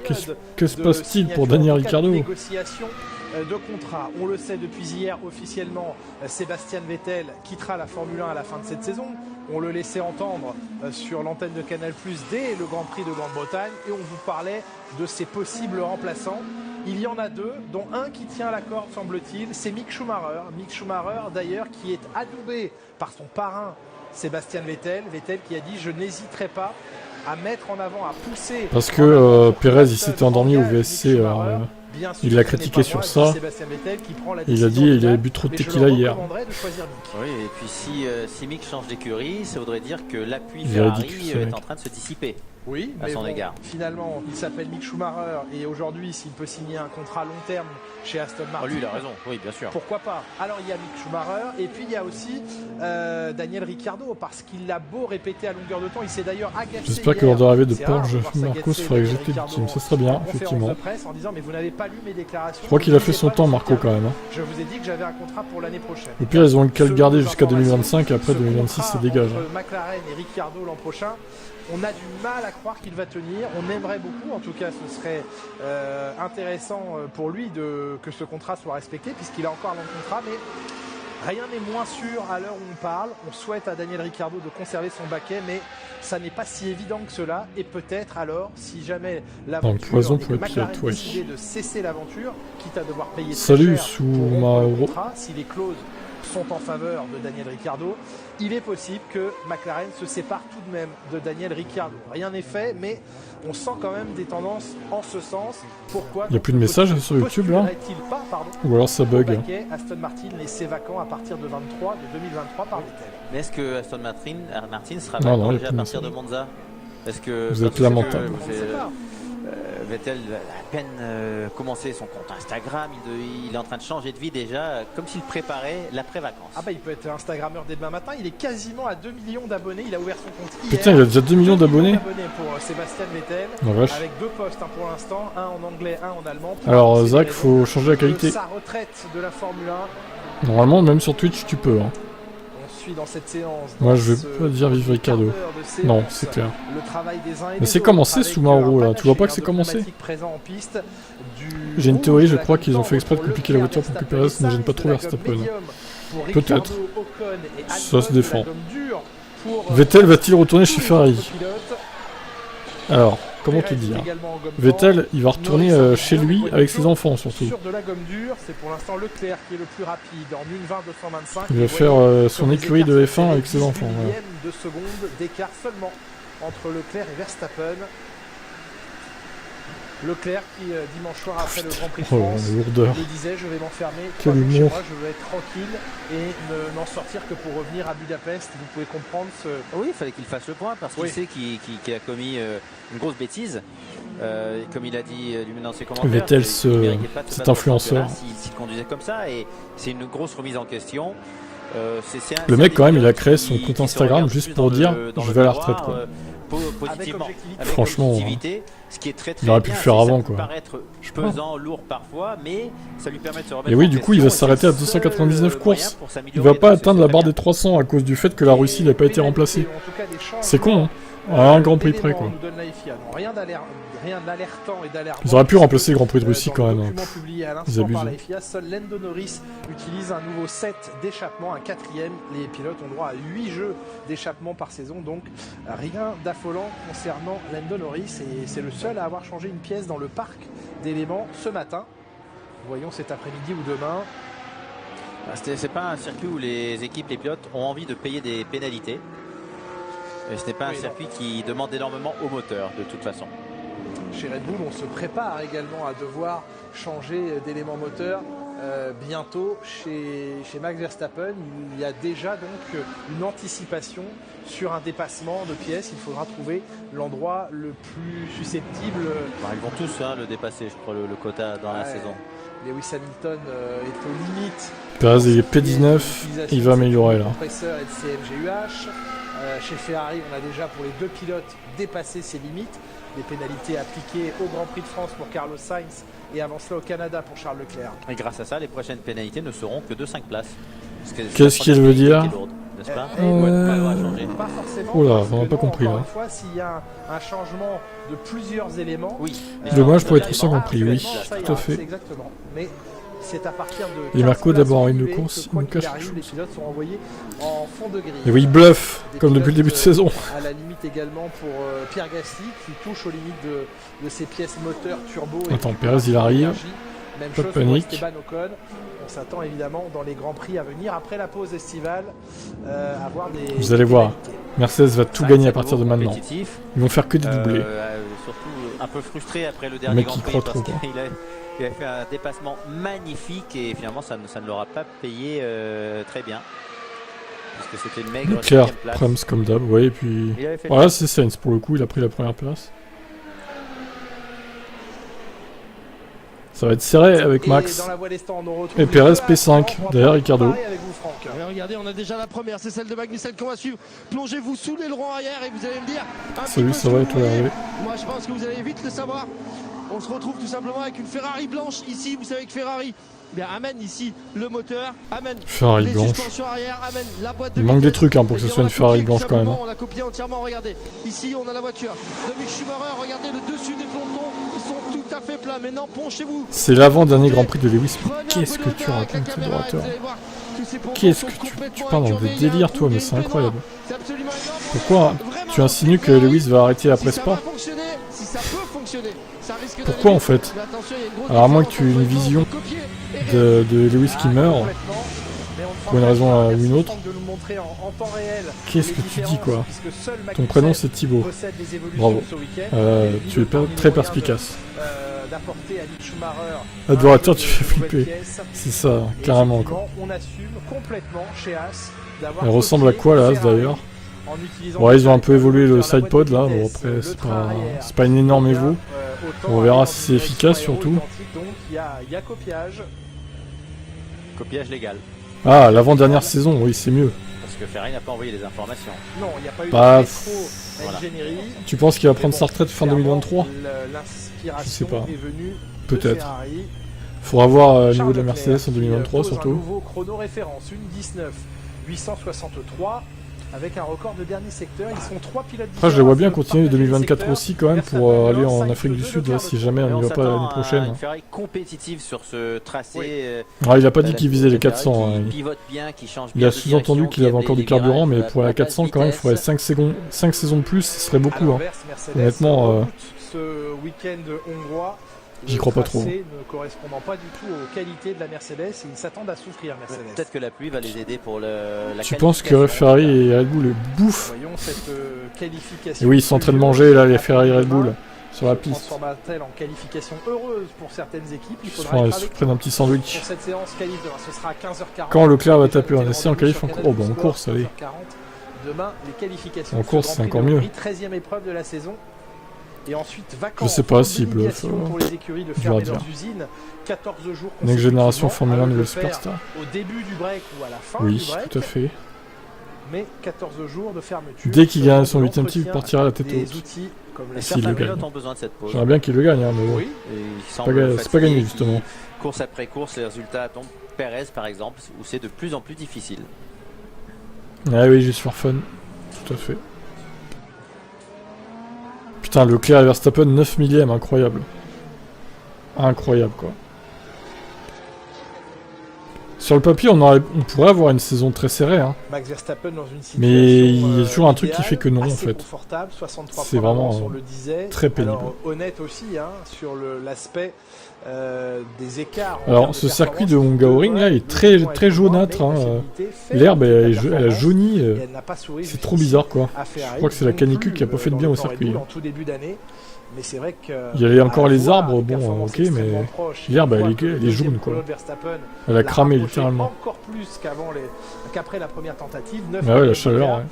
que se passe-t-il pour Daniel Ricciardo? Négociation de contrat. On le sait depuis hier officiellement, Sébastien Vettel quittera la Formule 1 à la fin de cette saison. On le laissait entendre sur l'antenne de Canal+ dès le Grand Prix de Grande-Bretagne et on vous parlait de ses possibles remplaçants. Il y en a deux, dont un qui tient la corde semble-t-il, c'est Mick Schumacher. Mick Schumacher d'ailleurs qui est adoubé par son parrain Sébastien Vettel. Vettel qui a dit je n'hésiterai pas à mettre en avant, à pousser. Parce que Perez il s'était endormi au VSC, il l'a critiqué sur ça. Il a dit il avait bu trop de tequila hier. Oui, et puis si Mick change d'écurie, ça voudrait dire que l'appui Ferrari est en train de se dissiper. Oui, à son égard. Finalement, il s'appelle Mick Schumacher et aujourd'hui, s'il peut signer un contrat long terme chez Aston Martin. Lui, il a raison, oui, bien sûr. Pourquoi pas? Alors, il y a Mick Schumacher et puis il y a aussi Daniel Ricciardo parce qu'il l'a beau répéter à longueur de temps. Il s'est d'ailleurs agacé. J'espère que lors d'arrivée de Porsche, Marcos fera éjecter du team. Ça serait bien, effectivement. En disant, mais vous n'avez pas lu mes déclarations. Je crois qu'il a fait son temps, Marco, quand même. Je vous ai dit que j'avais un contrat pour l'année prochaine. Au pire, ils ont qu'à le garder jusqu'à 2025 et après 2026, ça dégage. McLaren et Ricciardo l'an prochain. On a du mal à croire qu'il va tenir. On aimerait beaucoup, en tout cas ce serait intéressant pour lui que ce contrat soit respecté puisqu'il a encore un long contrat, mais rien n'est moins sûr à l'heure où on parle. On souhaite à Daniel Ricciardo de conserver son baquet, mais ça n'est pas si évident que cela. Et peut-être alors, si jamais l'aventure McLaren décidait de cesser l'aventure, quitte à devoir payer très cher pour le contrat, si les clauses sont en faveur de Daniel Ricciardo, il est possible que McLaren se sépare tout de même de Daniel Ricciardo. Rien n'est fait, mais on sent quand même des tendances en ce sens. Pourquoi? Il n'y a plus de messages sur YouTube là? Ou alors ça bug? Aston Martin laissé vacant à partir de 2023 par Vettel. Mais est-ce que Aston Martin sera vacant déjà à partir de Monza? Est-ce que vous êtes lamentable? Vettel a à peine commencé son compte Instagram, il est en train de changer de vie déjà, comme s'il préparait l'après-vacances. Ah bah il peut être Instagrammeur dès demain matin, il est quasiment à 2 millions d'abonnés, il a ouvert son compte hier. Putain, il a déjà 2 millions d'abonnés pour Sébastien Vettel, avec 2 postes pour l'instant, un en anglais, un en allemand. Alors Zach, faut changer la qualité. Sa retraite de la Formule 1. Normalement, même sur Twitch, tu peux. Hein. Dans cette séance. Moi je vais pas dire vive Ricciardo. Non, c'est clair. Mais c'est commencé sous Mauro là, tu vois pas que c'est commencé? J'ai une théorie, je crois qu'ils ont fait exprès de compliquer la voiture pour que Perez ne gêne pas trop Verstappen. Peut-être. Ça se défend. Vettel va-t-il retourner chez Ferrari? Alors, comment te dire? Vettel, il va retourner chez lui avec ses enfants surtout. Sur de la gomme dure, c'est pour l'instant Leclerc qui est le plus rapide en 1:20.225. Il va faire son écurie de F1 avec ses enfants. Voilà. De seconde d'écart seulement entre Leclerc et Verstappen. Leclerc qui dimanche soir après le Grand Prix de France il disait je vais m'enfermer, quel humour. Je veux être tranquille et n'en sortir que pour revenir à Budapest. Vous pouvez comprendre ce... Oui, il fallait qu'il fasse le point parce qu'il sait qu'il a commis une grosse bêtise. Comme il a dit lui dans ses commentaires, Vettel, cet influenceur, s'il conduisait comme ça, et c'est une grosse remise en question. Le mec quand même il a créé son compte Instagram juste pour dire je vais à la retraite quoi. Positivement, franchement, ce qui est très il aurait pu le faire avant quoi. Paraître pesant, lourd parfois, mais ça lui permet de se remettre. Et oui, du coup, il va s'arrêter à 299 courses. Il va pas atteindre la barre des 300 à cause du fait que la Russie n'a pas été remplacée. C'est con, hein. À un Grand Prix près quoi. Rien d'alertant et d'alarmant. Ils auraient pu remplacer le Grand Prix de Russie quand même. Hein. Ils abusent. Par la FIA, seul Lando Norris utilise un nouveau set d'échappement, un 4e. Les pilotes ont droit à 8 jeux d'échappement par saison, donc rien d'affolant concernant Lando Norris. Et c'est le seul à avoir changé une pièce dans le parc d'éléments ce matin. Voyons cet après-midi ou demain. C'est pas un circuit où les équipes, les pilotes ont envie de payer des pénalités. Et ce n'est pas un circuit qui demande énormément au moteur de toute façon. Chez Red Bull, on se prépare également à devoir changer d'éléments moteurs bientôt chez Max Verstappen. Il y a déjà donc une anticipation sur un dépassement de pièces. Il faudra trouver l'endroit le plus susceptible. Ils vont tous le dépasser, je crois, le quota dans la saison. Lewis Hamilton est aux limites. Perez, il est P19, il va améliorer là. Compresseur et de CMG-UH. Chez Ferrari, on a déjà pour les deux pilotes dépassé ses limites. Des pénalités appliquées au Grand Prix de France pour Carlos Sainz et avant cela au Canada pour Charles Leclerc. Et grâce à ça, les prochaines pénalités ne seront que de 5 places. Qu'est-ce qu'il veut dire? N'est-ce pas Pas forcément. Oula, on n'a pas compris là. Une fois, s'il y a un changement de plusieurs éléments. Oui. Dommage pour être sans compris, oui, tout à fait. Exactement. Mais c'est à partir de. Et Marco d'abord en ligne de course, il nous cache quelque chose. Les pilotes sont envoyés en fond de grille. Et oui, il bluffe, comme depuis le début de saison. À la limite également pour Pierre Gasly qui touche aux limites de ses pièces moteurs turbo. Attends, Perez il arrive. Même pas de chose panique. pour Esteban Ocon. On s'attend évidemment dans les grands prix à venir après la pause estivale à voir des. Vous allez voir, Mercedes va tout gagner à partir de maintenant. Ils vont faire que des doublés. Surtout un peu frustré après le dernier Grand Prix parce qu'il a fait un dépassement magnifique et finalement ça ne l'aura pas payé très bien. Parce que c'était une maigre Leclerc, 5e place. Prams comme d'hab, ouais, et puis. Voilà, c'est Sainz pour le coup, il a pris la première place. Ça va être serré avec Max. Et Perez P5, derrière Ricardo. Regardez, on a déjà la première, c'est celle de Magnussen qu'on va suivre. Plongez-vous sous l'aileron arrière et vous allez me dire. Salut, ça va et toi, Hervé? Moi je pense que vous allez vite le savoir. On se retrouve tout simplement avec une Ferrari blanche ici. Vous savez que Ferrari amène ici le moteur, amène Ferrari les blanche. suspensions arrière, amène la boîte de Il manque des trucs pour que ce soit une Ferrari blanche quand même. On l'a copié entièrement, regardez. Ici on a la voiture de Mick Schumacher, regardez le dessus des pontons, ils sont tout à fait plats. Maintenant penchez-vous. C'est l'avant-dernier Grand Prix de Lewis. Qu'est-ce que tu racontes, ce droiteur? Qu'est-ce que tu parles dans des délires toi, mais c'est incroyable. Pourquoi tu insinues que Lewis va arrêter après Spa? Pourquoi en fait? Alors à moins que tu aies une vision de Lewis qui meurt, pour une raison ou une autre. Qu'est-ce que tu dis quoi? Ton prénom c'est Thibaut. Bravo. Tu es très perspicace. Adorateur, tu fais flipper. C'est ça, carrément quoi. Elle ressemble à quoi la As d'ailleurs? Ouais, ils ont un peu évolué le sidepod là, bon après c'est pas une énorme évo. On verra si c'est efficace surtout. Donc il y a copiage. Copiage légal. Ah, l'avant-dernière saison, oui, c'est mieux. Parce que Ferrari n'a pas envoyé les informations. Non, il n'y a pas eu de rétro-ingénierie. Tu penses qu'il va prendre sa retraite fin 2023? Je sais pas. Peut-être. Faudra voir au niveau de la Mercedes en 2023 surtout. Un nouveau chrono référence, une 19.863. Avec un record de dernier secteur, ils sont 3 pilotes. Après, je les vois bien continuer 2024 aussi quand même pour aller en Afrique du Sud là, si jamais on n'y va pas l'année prochaine. Une Ferrari compétitive sur ce tracé. Ah, il a pas dit qu'il visait les 400. Hein. Il a Il sous-entendu qu'il avait encore du carburant, mais pour la 400 quand même, il faudrait 5 saisons de plus, ce serait beaucoup. Hein. Honnêtement, ce week-end hongrois. J'y crois pas trop. Ne correspondant pas du tout aux qualités de la Mercedes et ils s'attendent à souffrir Mercedes. Peut-être que la pluie va les aider pour la Tu penses que Ferrari et Red Bull les bouffent? Voyons cette qualification. Et oui, ils sont en train de manger là les Ferrari et Red Bull sur la piste. Transformera-t-elle en qualification heureuse pour certaines équipes? Il faudra ils se prennent un petit sandwich. Pour cette séance qualif demain, ce sera à 15h40. Quand Leclerc va taper un essai en qualif, oh bah en course, allez. Demain, les qualifications. En course, c'est encore mieux. 13e épreuve de la saison. Et ensuite, vacances. Je sais pas si bluff. Pour les écuries de fermer leurs usines. 14 jours. Next génération Formule 1 de Superstar. Au début du break ou à la fin du break. Oui, tout à fait. Mais 14 jours de fermeture. Dès qu'il gagne son 8ème titre, il partira à la tête haute. S'il le gagne. J'aimerais bien qu'il le gagne, hein, mais bon. C'est pas gagné justement. Course après course, les résultats tombent. Perez par exemple, où c'est de plus en plus difficile. Ah oui, juste for fun. Tout à fait. Putain, Leclerc et Verstappen 9 millième, incroyable. Incroyable quoi. Sur le papier, on pourrait avoir une saison très serrée. Hein. Max Verstappen dans une situation, mais il y a toujours un truc qui fait que non, en fait. C'est vraiment très pénible. Alors, honnête aussi, hein, sur l'aspect des écarts. Alors, ce circuit de Hungaroring, là, est très jaunâtre. Hein. L'herbe, elle a jauni. C'est trop bizarre, quoi. Je crois que c'est la canicule qui a pas fait de bien au circuit. En tout début d'année. Mais c'est vrai que il y a encore les arbres, bon, ok, mais l'herbe, elle est jaune, quoi. Elle a cramé, littéralement. Encore plus qu'après la première tentative. Ah ouais, la chaleur, ouais.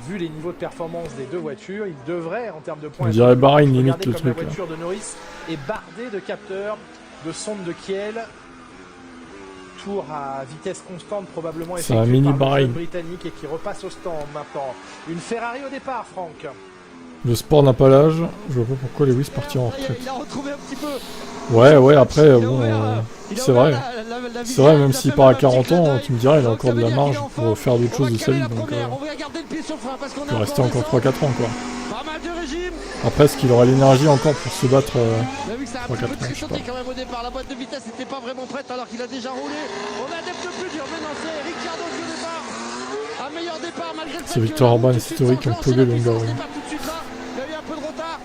Vu les niveaux de performance des deux voitures, il devrait, en termes de points... On dirait Bahreïn, limite, le truc, la voiture de Norris est bardée de capteurs, de sondes de Kiel. Tour à vitesse constante, probablement effectué par mini le britannique et qui repasse au stand maintenant. Une Ferrari au départ, Franck. Le sport n'a pas l'âge, je vois pas pourquoi Lewis partira en retraite. Il a retrouvé un petit peu. Ouais, après, bon, c'est vrai. C'est vrai, même s'il part à 40 ans, tu me dirais, il a encore de la marge pour faire d'autres choses de sa vie. Donc, il peut rester encore 3-4 ans, quoi. Après, est-ce qu'il aura l'énergie encore pour se battre 3-4 ans, je sais pas. Quand même au départ, la boîte de vitesse n'était pas vraiment prête alors qu'il a déjà roulé. On a adepte plus dur, maintenant c'est Ricciardo qui au départ. Un meilleur départ malgré le fait c'est Victor Orban et Stori qui ont pollué le Hungaroring. Il y a eu un peu de retard.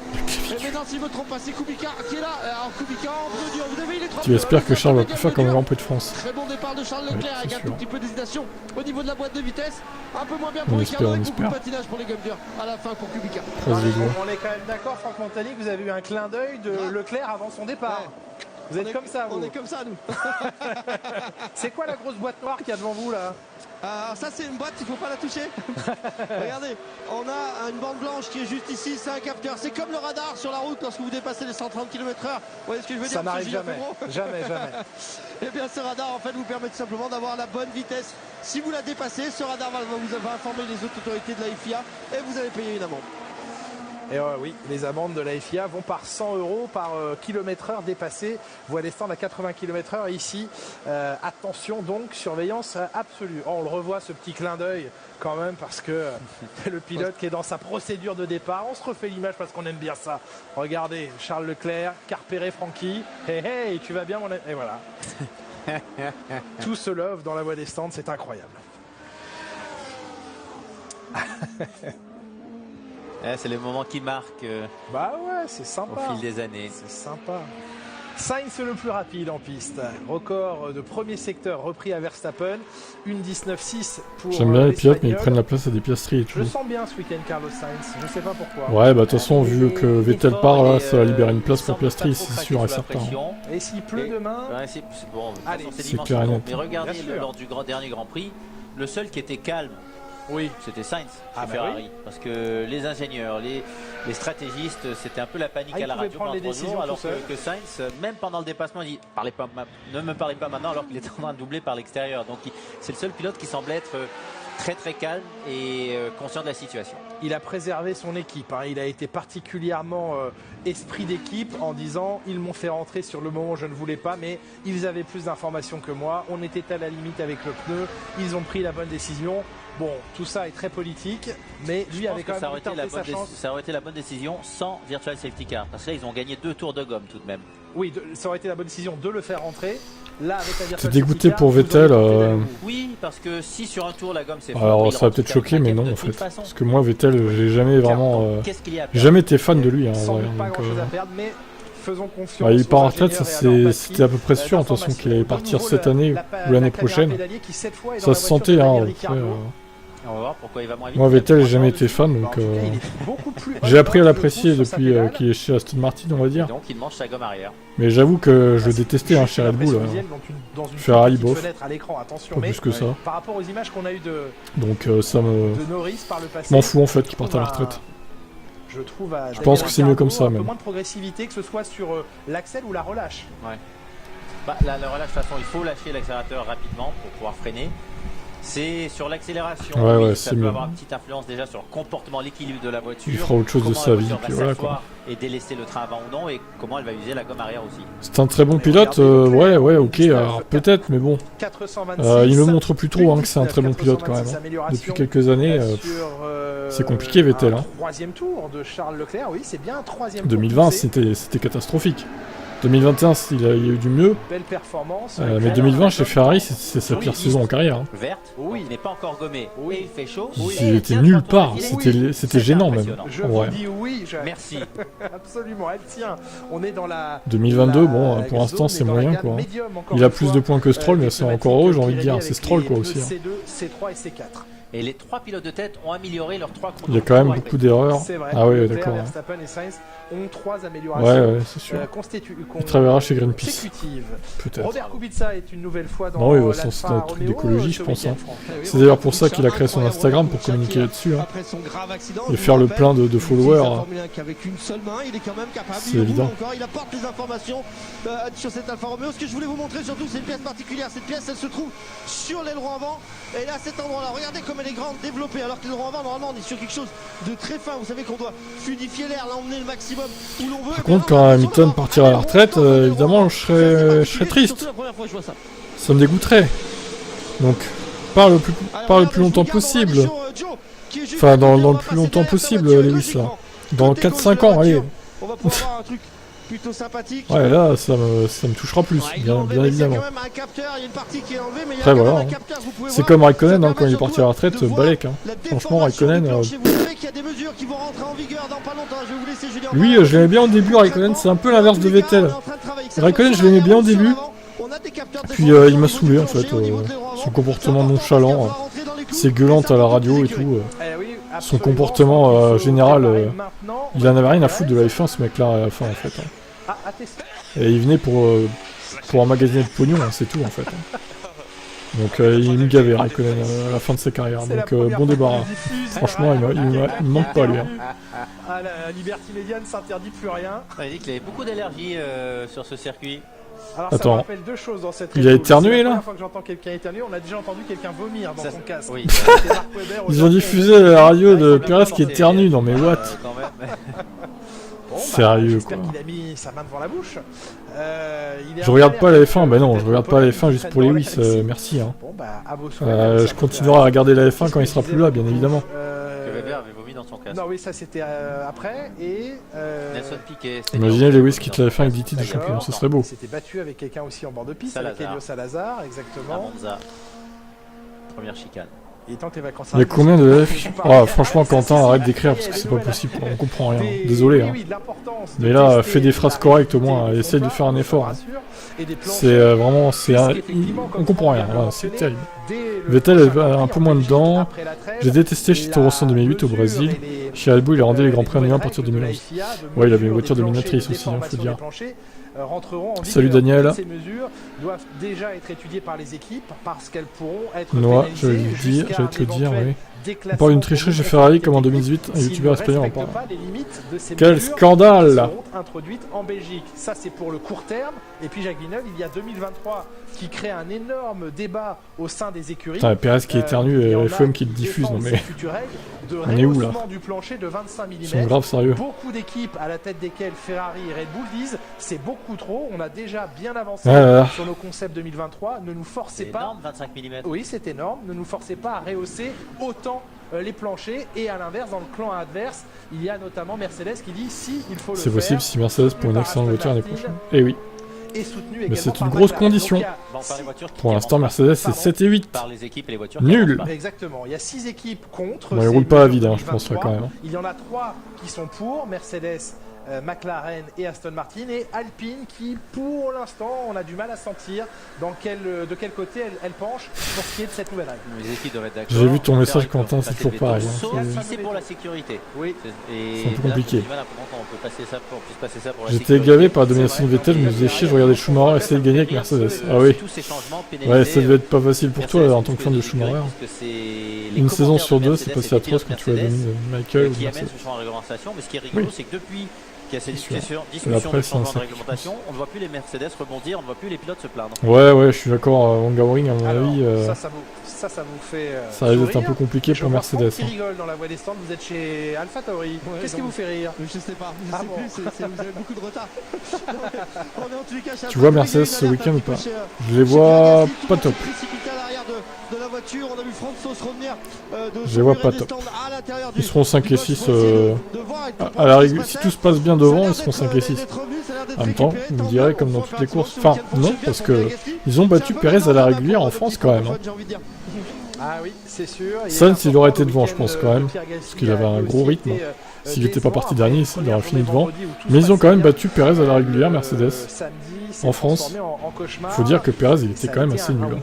Et maintenant, s'il ne me trompe pas, c'est Kubica qui est là. Alors, Kubica en peu dur. Vous avez, il est trop tu espères que Charles va plus faire comme le Grand Prix de France. Très bon départ de Charles Leclerc avec un tout petit peu d'hésitation au niveau de la boîte de vitesse. Un peu moins bien pour Ricciardo et beaucoup de patinage pour les Gunther à la fin pour Kubica. On est quand même d'accord, Franck Montagny, que vous avez eu un clin d'œil de Leclerc avant son départ. Ouais. Vous êtes comme ça, vous. On est comme ça, nous. C'est quoi la grosse boîte noire qu'il y a devant vous, là? Alors ça c'est une boîte, il ne faut pas la toucher. Regardez, on a une bande blanche qui est juste ici, c'est un capteur. C'est comme le radar sur la route lorsque vous dépassez les 130 km/h. Vous voyez ce que je veux dire? Ça n'arrive jamais. Jamais. Et bien ce radar en fait vous permet tout simplement d'avoir la bonne vitesse. Si vous la dépassez, ce radar va vous informer les autres autorités de la FIA et vous allez payer une amende. Et oui, les amendes de la FIA vont par 100 € par kilomètre-heure dépassé. Voie des stands à 80 km/h ici. Attention donc, surveillance absolue. Oh, on le revoit ce petit clin d'œil quand même parce que le pilote qui est dans sa procédure de départ. On se refait l'image parce qu'on aime bien ça. Regardez, Charles Leclerc, Carpere Francky. Hey, tu vas bien mon ami? Et voilà. Tout se love dans la voie des stands, c'est incroyable. C'est les moments qui marquent bah ouais, c'est sympa. Au fil des années. C'est sympa. Sainz le plus rapide en piste. Record de premier secteur repris à Verstappen. 1:19.6 pour. J'aime bien les pilotes, mais ils prennent la place à des piastries et tout. Je le sens bien ce week-end, Carlos Sainz. Je sais pas pourquoi. Ouais, bah de toute façon, vu que Vettel part, là, ça va libérer une place pour Piastri, c'est sûr et certain. Et s'il pleut demain bon, c'est dimanche. Mais regardez, lors du dernier Grand Prix, le seul qui était calme, c'était Sainz chez Ferrari. Parce que les ingénieurs, les stratégistes, c'était un peu la panique à la radio pendant 3 jours, alors que Sainz, même pendant le dépassement, il dit ne me parlez pas maintenant alors qu'il était en train de doubler par l'extérieur. Donc c'est le seul pilote qui semble être très calme et conscient de la situation. Il a préservé son équipe, hein. Il a été particulièrement esprit d'équipe en disant ils m'ont fait rentrer sur le moment où je ne voulais pas, mais ils avaient plus d'informations que moi, on était à la limite avec le pneu, ils ont pris la bonne décision. Bon, tout ça est très politique, mais lui avait quand même tenté sa chance. Ça aurait été la bonne décision sans Virtual Safety Car, parce que là ils ont gagné 2 tours de gomme tout de même. Oui, ça aurait été la bonne décision de le faire rentrer. Là, avec la T'es dégoûté pour Vettel. Oui, parce que si sur un tour la gomme c'est alors ça va peut-être choquer, mais non en fait. Parce que moi Vettel, j'ai jamais vraiment, jamais été fan de lui. Hein, sans doute pas grand-chose à perdre, mais faisons confiance. Il part en retraite, c'était à peu près sûr de toute façon qu'il allait partir cette année ou l'année prochaine. Ça se sentait, hein. On va voir pourquoi il va moins vite. Moi Vettel, j'ai jamais été fan, donc j'ai appris à l'apprécier depuis qu'il est chez Aston Martin, on va dire. Donc il mange sa gomme arrière. Mais j'avoue que je le détestais hein, chez Red Bull. Ferrari bof. Pas plus que ça. Par rapport aux images qu'on a eues de donc ça me Norris par le passé. Je m'en fous en fait qu'il parte à la retraite. Je trouve je pense que c'est mieux comme ça même. Un peu moins de progressivité que ce soit sur l'axel ou la relâche. Ouais. Bah, la relâche de toute façon, il faut lâcher l'accélérateur rapidement pour pouvoir freiner. C'est sur l'accélération, ça peut avoir une petite influence déjà sur le comportement, l'équilibre de la voiture. Il fera autre chose de sa vie, puis voilà quoi. Et délaisser le train avant ou non, et comment elle va user la gomme arrière aussi. C'est un très bon pilote, ouais, ok, alors peut-être, mais bon. Il me montre plus trop hein, que c'est un très bon pilote quand même. Hein. Depuis quelques années, c'est compliqué Vettel. Hein. 3e tour de Charles Leclerc, oui, c'est bien un 3e tour. 2020, c'était catastrophique. 2021, il y a eu du mieux. Belle performance. Mais 2020 chez Ferrari, c'est sa pire saison en carrière. Hein. Verte, oui, il n'est pas encore gommé. Oui, il fait chaud. Il était nulle part, c'était gênant même. Je vous dis oui, merci. Absolument, elle tient. On est dans la 2022, bon, pour l'instant c'est moyen quoi. Il a plus de points que Stroll, mais c'est encore heureux, j'ai envie de dire. C'est Stroll quoi aussi. C2, C3 et C4. Et les 3 pilotes de tête ont amélioré leurs 3 contrôles. Il y a quand même beaucoup d'erreurs. Ah ouais, d'accord. Verstappen et Sainz ont 3 améliorations. Ouais, c'est sûr. Il travaillera chez Greenpeace. Peut-être. Robert Kubica est une nouvelle fois dans non, oui, c'est un truc d'écologie, je pense. Hein. C'est d'ailleurs pour ça qu'il a créé son Instagram, pour communiquer là-dessus. Hein. Et faire le plein de followers. C'est évident. Il apporte les informations sur cette Alfa Romeo. Ce que je voulais vous montrer surtout, c'est une pièce particulière. Cette pièce, elle se trouve sur l'aileron avant. Et là, à cet endroit-là, regardez comme elle est grande, développée. Alors que l'aileron avant, normalement, on est sur quelque chose de très fin. Vous savez qu'on doit fluidifier l'air, l'emmener le maximum où l'on veut. Par contre, quand Hamilton partira à la retraite, évidemment, je serais triste. Ça me dégoûterait. Donc, pas le plus longtemps possible. Enfin, dans le plus longtemps possible, Lewis, là. Dans 4-5 ans, allez. On va pouvoir avoir un truc plutôt sympathique. Ouais, là, ça me touchera plus, bien évidemment. Après, voilà. Hein. C'est comme Raikkonen, hein, quand il est parti à la retraite, balèque. Hein. Franchement, Raikkonen... Lui, je l'aimais bien au début, Raikkonen, c'est un peu l'inverse de Vettel. Raikkonen, je l'aimais bien au début, puis il m'a saoulé, en fait. Son comportement nonchalant, ses gueulantes à la radio et tout. Son comportement général, il en avait rien à foutre de la F1, ce mec-là, à la fin, en fait. Hein. Et il venait pour emmagasiner le pognon, hein, c'est tout, en fait. Hein. Donc il me gavait, Raikkonen, à la fin de sa carrière. Donc bon débarras. Franchement, il me manque pas, lui. Hein. La Liberty Media ne s'interdit plus rien. Il dit qu'il avait beaucoup d'allergie sur ce circuit. Alors, attends, ça me rappelle deux choses dans cette il a éternué là. La première fois que j'entends quelqu'un éternuer, on a déjà entendu quelqu'un vomir dans son casque. Oui. Ils ont diffusé la radio de Perez qui éternue, non mais what? Sérieux quoi. Il a mis sa main devant la bouche. Je regarde pas la F1, bah non, je regarde pas la F1 juste pour Lewis, merci. Hein. Bon, bah, je continuerai à regarder la F1 quand il sera plus là, bien évidemment. Que Weber avait vomi dans son casque. Non, oui, ça c'était après. Et. Nelson Piquet. Imaginez Lewis quitte la F1 avec 10 titres de champion, ce serait beau. Il s'était battu avec quelqu'un aussi en bord de piste, avec Elio Salazar, exactement. Monza. Première chicane. Il tente les vacances. Il y a combien de F? Oh, franchement, Quentin, arrête d'écrire parce que c'est pas possible, on comprend rien. Désolé. Hein. Mais là, fais des phrases correctes au moins, essaye de faire un effort. Hein. C'est vraiment. On comprend rien, c'est terrible. Vettel est un peu moins dedans. J'ai détesté chez Toro Rosso en 2008 au Brésil. Chez Albo, il a rendu les grands prix en 2001 à partir de 2011. Ouais, il avait une voiture dominatrice aussi, hein, faut dire. Salut Daniel. Ces mesures doivent déjà être étudiées par les équipes parce qu'elles pourront être Noah, je vais te le dire, oui. On parle d'une tricherie chez Ferrari comme en 2018, un youtubeur espagnol en parle. Quel scandale! Introduite en Belgique. Ça c'est pour le court terme. Et puis Jacques Villeneuve, il y a 2023 qui crée un énorme débat au sein des écuries. Putain, Perez qui éternue et FM qui le diffuse, non mais... On est où là? Du plancher de 25 mm. Ils sont grave sérieux. Beaucoup d'équipes à la tête desquelles Ferrari et Red Bull disent c'est beaucoup trop, on a déjà bien avancé sur nos concepts 2023, ne nous forcez pas... C'est énorme, 25 mm. Oui, c'est énorme, ne nous forcez pas à rehausser autant les planchers. Et à l'inverse, dans le clan adverse, il y a notamment Mercedes qui dit si il faut le faire. C'est possible si Mercedes pour une excellente voiture l'année prochaine. Eh oui. Mais c'est une grosse condition. Pour l'instant, Mercedes c'est 7 et 8. Nul. Exactement. Il y a 6 équipes contre. Bon, ils roulent pas à vide, hein, je pense quand même. Il y en a 3 qui sont pour Mercedes, McLaren et Aston Martin, et Alpine qui, pour l'instant, on a du mal à sentir de quel côté elle penche pour ce qui est de cette nouvelle règle. J'ai vu ton message, Quentin, c'est toujours pareil. Sauf si c'est pour la sécurité. Oui. C'est un peu compliqué. J'étais gavé par la domination de Vettel, je me faisais chier, je regardais Schumacher essayer de gagner avec Mercedes. Ah oui. Ouais, ça devait être pas facile pour toi en tant que fan de Schumacher. Une saison sur deux, c'est pas si atroce quand tu as dominer Michael ou Mercedes. Mais ce qui est rigolo, c'est que depuis qu'il y a cette discussion de changement de réglementation, on ne voit plus les Mercedes rebondir, on ne voit plus les pilotes se plaindre. Ouais, je suis d'accord, Hungaroring à mon avis. Ça vous fait. Ça risque d'être un peu compliqué pour Mercedes. Qui rigole dans la voie des stands, vous êtes chez Alpha Tauri. Qu'est-ce qui vous fait rire? Je sais pas, je sais plus, vous avez beaucoup de retard. Tu vois Mercedes ce week-end ou pas? Je les vois pas top. Je les vois pas top. Ils seront 5 et 6. Si tout se passe bien devant, ils seront 5 et 6. En même temps, vous me direz comme dans toutes les courses. Enfin, non, parce que ils ont battu Pérez à la régulière en France quand même. Hein. Ah oui, c'est sûr. Sainz, il aurait été devant, je pense, quand même. Parce qu'il avait un gros rythme. S'il n'était pas parti dernier, il aurait fini devant. Mais ils ont quand même battu Pérez à la régulière, Mercedes. En France, il faut dire que Pérez, il était quand même assez nul.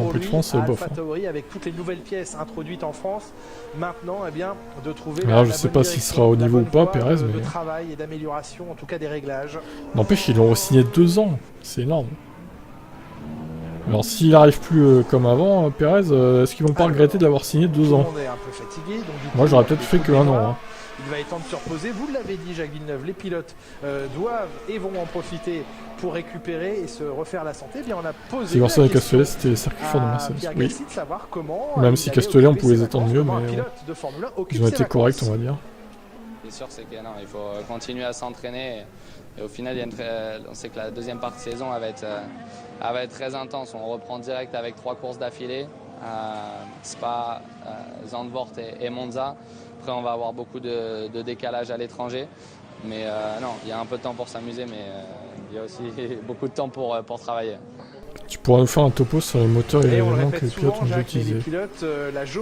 En plus de France, c'est bof. Avec toutes les nouvelles pièces introduites en France, maintenant, eh bien, de trouver. Alors, je sais pas s'il sera au niveau ou pas, Pérez, mais. De travail et d'amélioration, en tout cas des réglages. N'empêche, ils l'ont re-signé 2 ans. C'est énorme. Alors s'il n'arrive plus comme avant, Pérez, est-ce qu'ils vont pas regretter de l'avoir signé 2 ans? Moi j'aurais peut-être fait que 1 an. Hein. Il va être temps de se reposer, vous l'avez dit Jacques Villeneuve, les pilotes doivent et vont en profiter pour récupérer et se refaire la santé. Eh bien, on a posé Silverstone et Castellet, c'était les circuits forts de Mercedes. Oui. Même si Castellet on pouvait les attendre mieux, mais ils ont été corrects on va dire. C'est sûr, c'est que non, il faut continuer à s'entraîner. Et au final, on sait que la deuxième partie de saison va être très intense. On reprend direct avec 3 courses d'affilée. Spa, Zandvoort et Monza. Après, on va avoir beaucoup de décalage à l'étranger. Mais non, il y a un peu de temps pour s'amuser, mais il y a aussi beaucoup de temps pour travailler. Tu pourras nous faire un topo sur les moteurs et les éléments que les pilotes ont utilisés.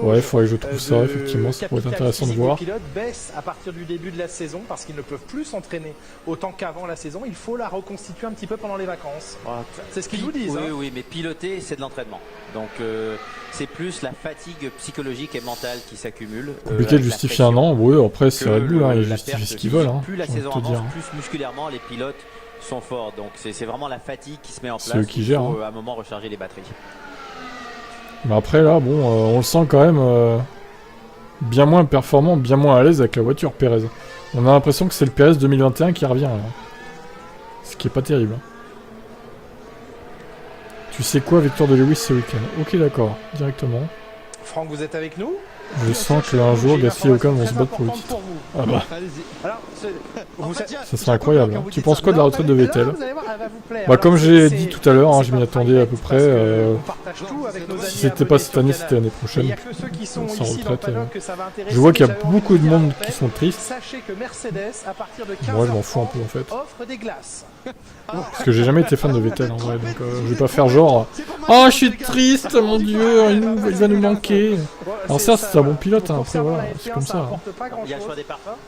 Ouais, il faudrait que je trouve ça, effectivement, ça pourrait être intéressant de voir. Les pilotes baissent à partir du début de la saison parce qu'ils ne peuvent plus s'entraîner autant qu'avant la saison. Il faut la reconstituer un petit peu pendant les vacances. C'est ce qu'ils nous disent. Oui, oui, mais piloter, c'est de l'entraînement. Donc, c'est plus la fatigue psychologique et mentale qui s'accumule. Compliqué de justifier un an, oui, après c'est Red Bull, hein, ils justifient ce qu'ils veulent. Hein, plus la saison avance, plus musculairement les pilotes sont forts, donc c'est vraiment la fatigue qui se met en place. C'est eux qui gèrent. Il faut à un moment recharger les batteries. Mais après là, bon, on le sent quand même bien moins performant, bien moins à l'aise avec la voiture Pérez. On a l'impression que c'est le Pérez 2021 qui revient là. Ce qui est pas terrible. Tu sais quoi, victoire de Lewis ce week-end? Ok, d'accord, directement. Franck, vous êtes avec nous? Je sens qu'un jour, Gasly et Ocon vont se battre pour le titre. Ah bah. Ça serait incroyable. Hein. Tu penses quoi de la retraite de Vettel? Bah comme j'ai dit tout à l'heure, hein, je m'y attendais à peu près. Si c'était pas cette année, c'était l'année prochaine. Sans retraite. Je vois qu'il y a beaucoup de monde qui sont tristes. Moi je m'en fous un peu en fait. Parce que j'ai jamais été fan de Vettel en vrai, donc je vais pas faire genre oh je suis triste, mon dieu, il va nous manquer. Alors ça c'est un bon pilote, hein. Après voilà, c'est comme ça.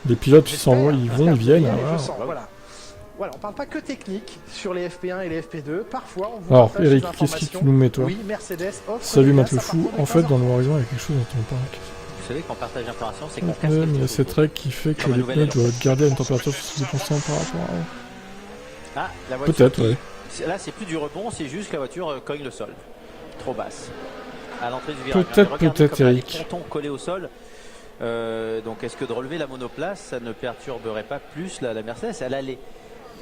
Les pilotes ils s'en vont, ils vont, ils viennent. Voilà, on parle pas que technique sur les FP1 et les FP2, parfois on vous alors Eric, qu'est-ce que tu nous mets toi? Oui, Mercedes offre. Salut Mathieu Fou, en fait dans le Horizon il y a quelque chose dont on parle. Vous savez qu'en partage d'informations c'est qu'on casse les mais il y a cette règle qui fait que les pneus doivent être gardés à une température de 70% par rapport à... Ah, la voiture peut-être, oui. Là, c'est plus du rebond, c'est juste que la voiture cogne le sol. Trop basse. À l'entrée du virage. Peut-être, Eric. Les pontons collés au sol. Donc, est-ce que de relever la monoplace, ça ne perturberait pas plus la Mercedes?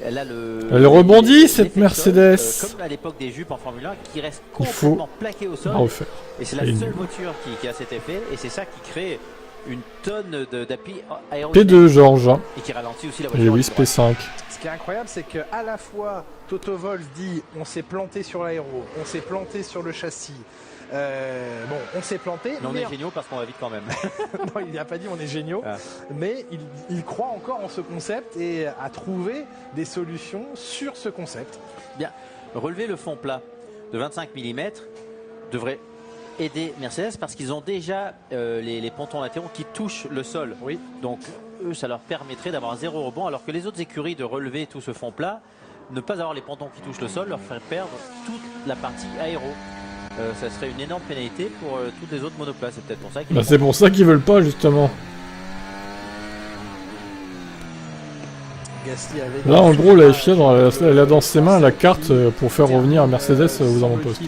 Elle rebondit, cette Mercedes. Comme à l'époque des jupes en Formule 1, qui reste complètement plaquée au sol. Et c'est la seule voiture qui a cet effet. Et c'est ça qui crée une tonne d'appui aérodynamique. P2 Georges. Et qui ralentit aussi la voiture. Et Lewis P5. Ce qui est incroyable, c'est qu'à la fois Toto Wolff dit on s'est planté sur l'aéro, on s'est planté sur le châssis. Bon, on s'est planté. Mais on est géniaux parce qu'on va vite quand même. Non, il n'a pas dit on est géniaux, mais il croit encore en ce concept et a trouvé des solutions sur ce concept. Bien, relever le fond plat de 25 mm devrait aider Mercedes parce qu'ils ont déjà les pontons latéraux qui touchent le sol. Oui. Donc eux, ça leur permettrait d'avoir un 0 rebond, alors que les autres écuries de relever tout ce fond plat, ne pas avoir les pontons qui touchent le sol, leur faire perdre toute la partie aéro. Ça serait une énorme pénalité pour toutes les autres monoplaces. C'est peut-être pour ça qu'ils c'est pour ça qu'ils veulent pas justement. Là en gros la FIA elle a dans ses mains la carte pour faire revenir Mercedes aux avant-postes.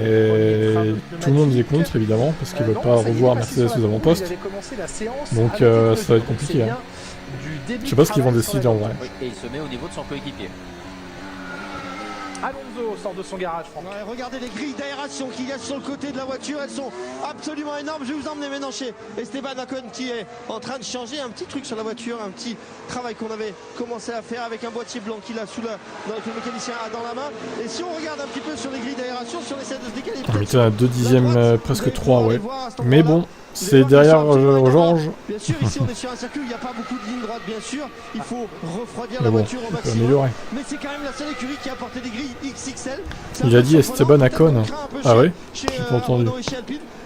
Et tout le monde y est contre évidemment parce qu'ils veulent pas revoir Mercedes aux avant-postes. Donc ça va être compliqué. Hein. Je sais pas ce qu'ils vont décider en vrai. Et il se met au niveau de son coéquipier. Alonso sort de son garage, Franck. Ouais, regardez les grilles d'aération qu'il y a sur le côté de la voiture, elles sont absolument énormes. Je vais vous emmener maintenant chez Esteban Ocon qui est en train de changer un petit truc sur la voiture, un petit travail qu'on avait commencé à faire avec un boîtier blanc qu'il a que le mécanicien a dans la main. Et si on regarde un petit peu sur les grilles d'aération, si on essaie de se décaler... On était à 2 dixièmes, presque 3, ouais. Mais bon, c'est derrière Georges. Bien sûr, ici on est sur un circuit où il n'y a pas beaucoup de lignes droites, bien sûr. Il faut refroidir la voiture au maximum. Mais c'est quand même la seule écurie qui a apporté des grilles XXL. Il a dit Esteban Ocon. Ah ouais, j'ai pas entendu.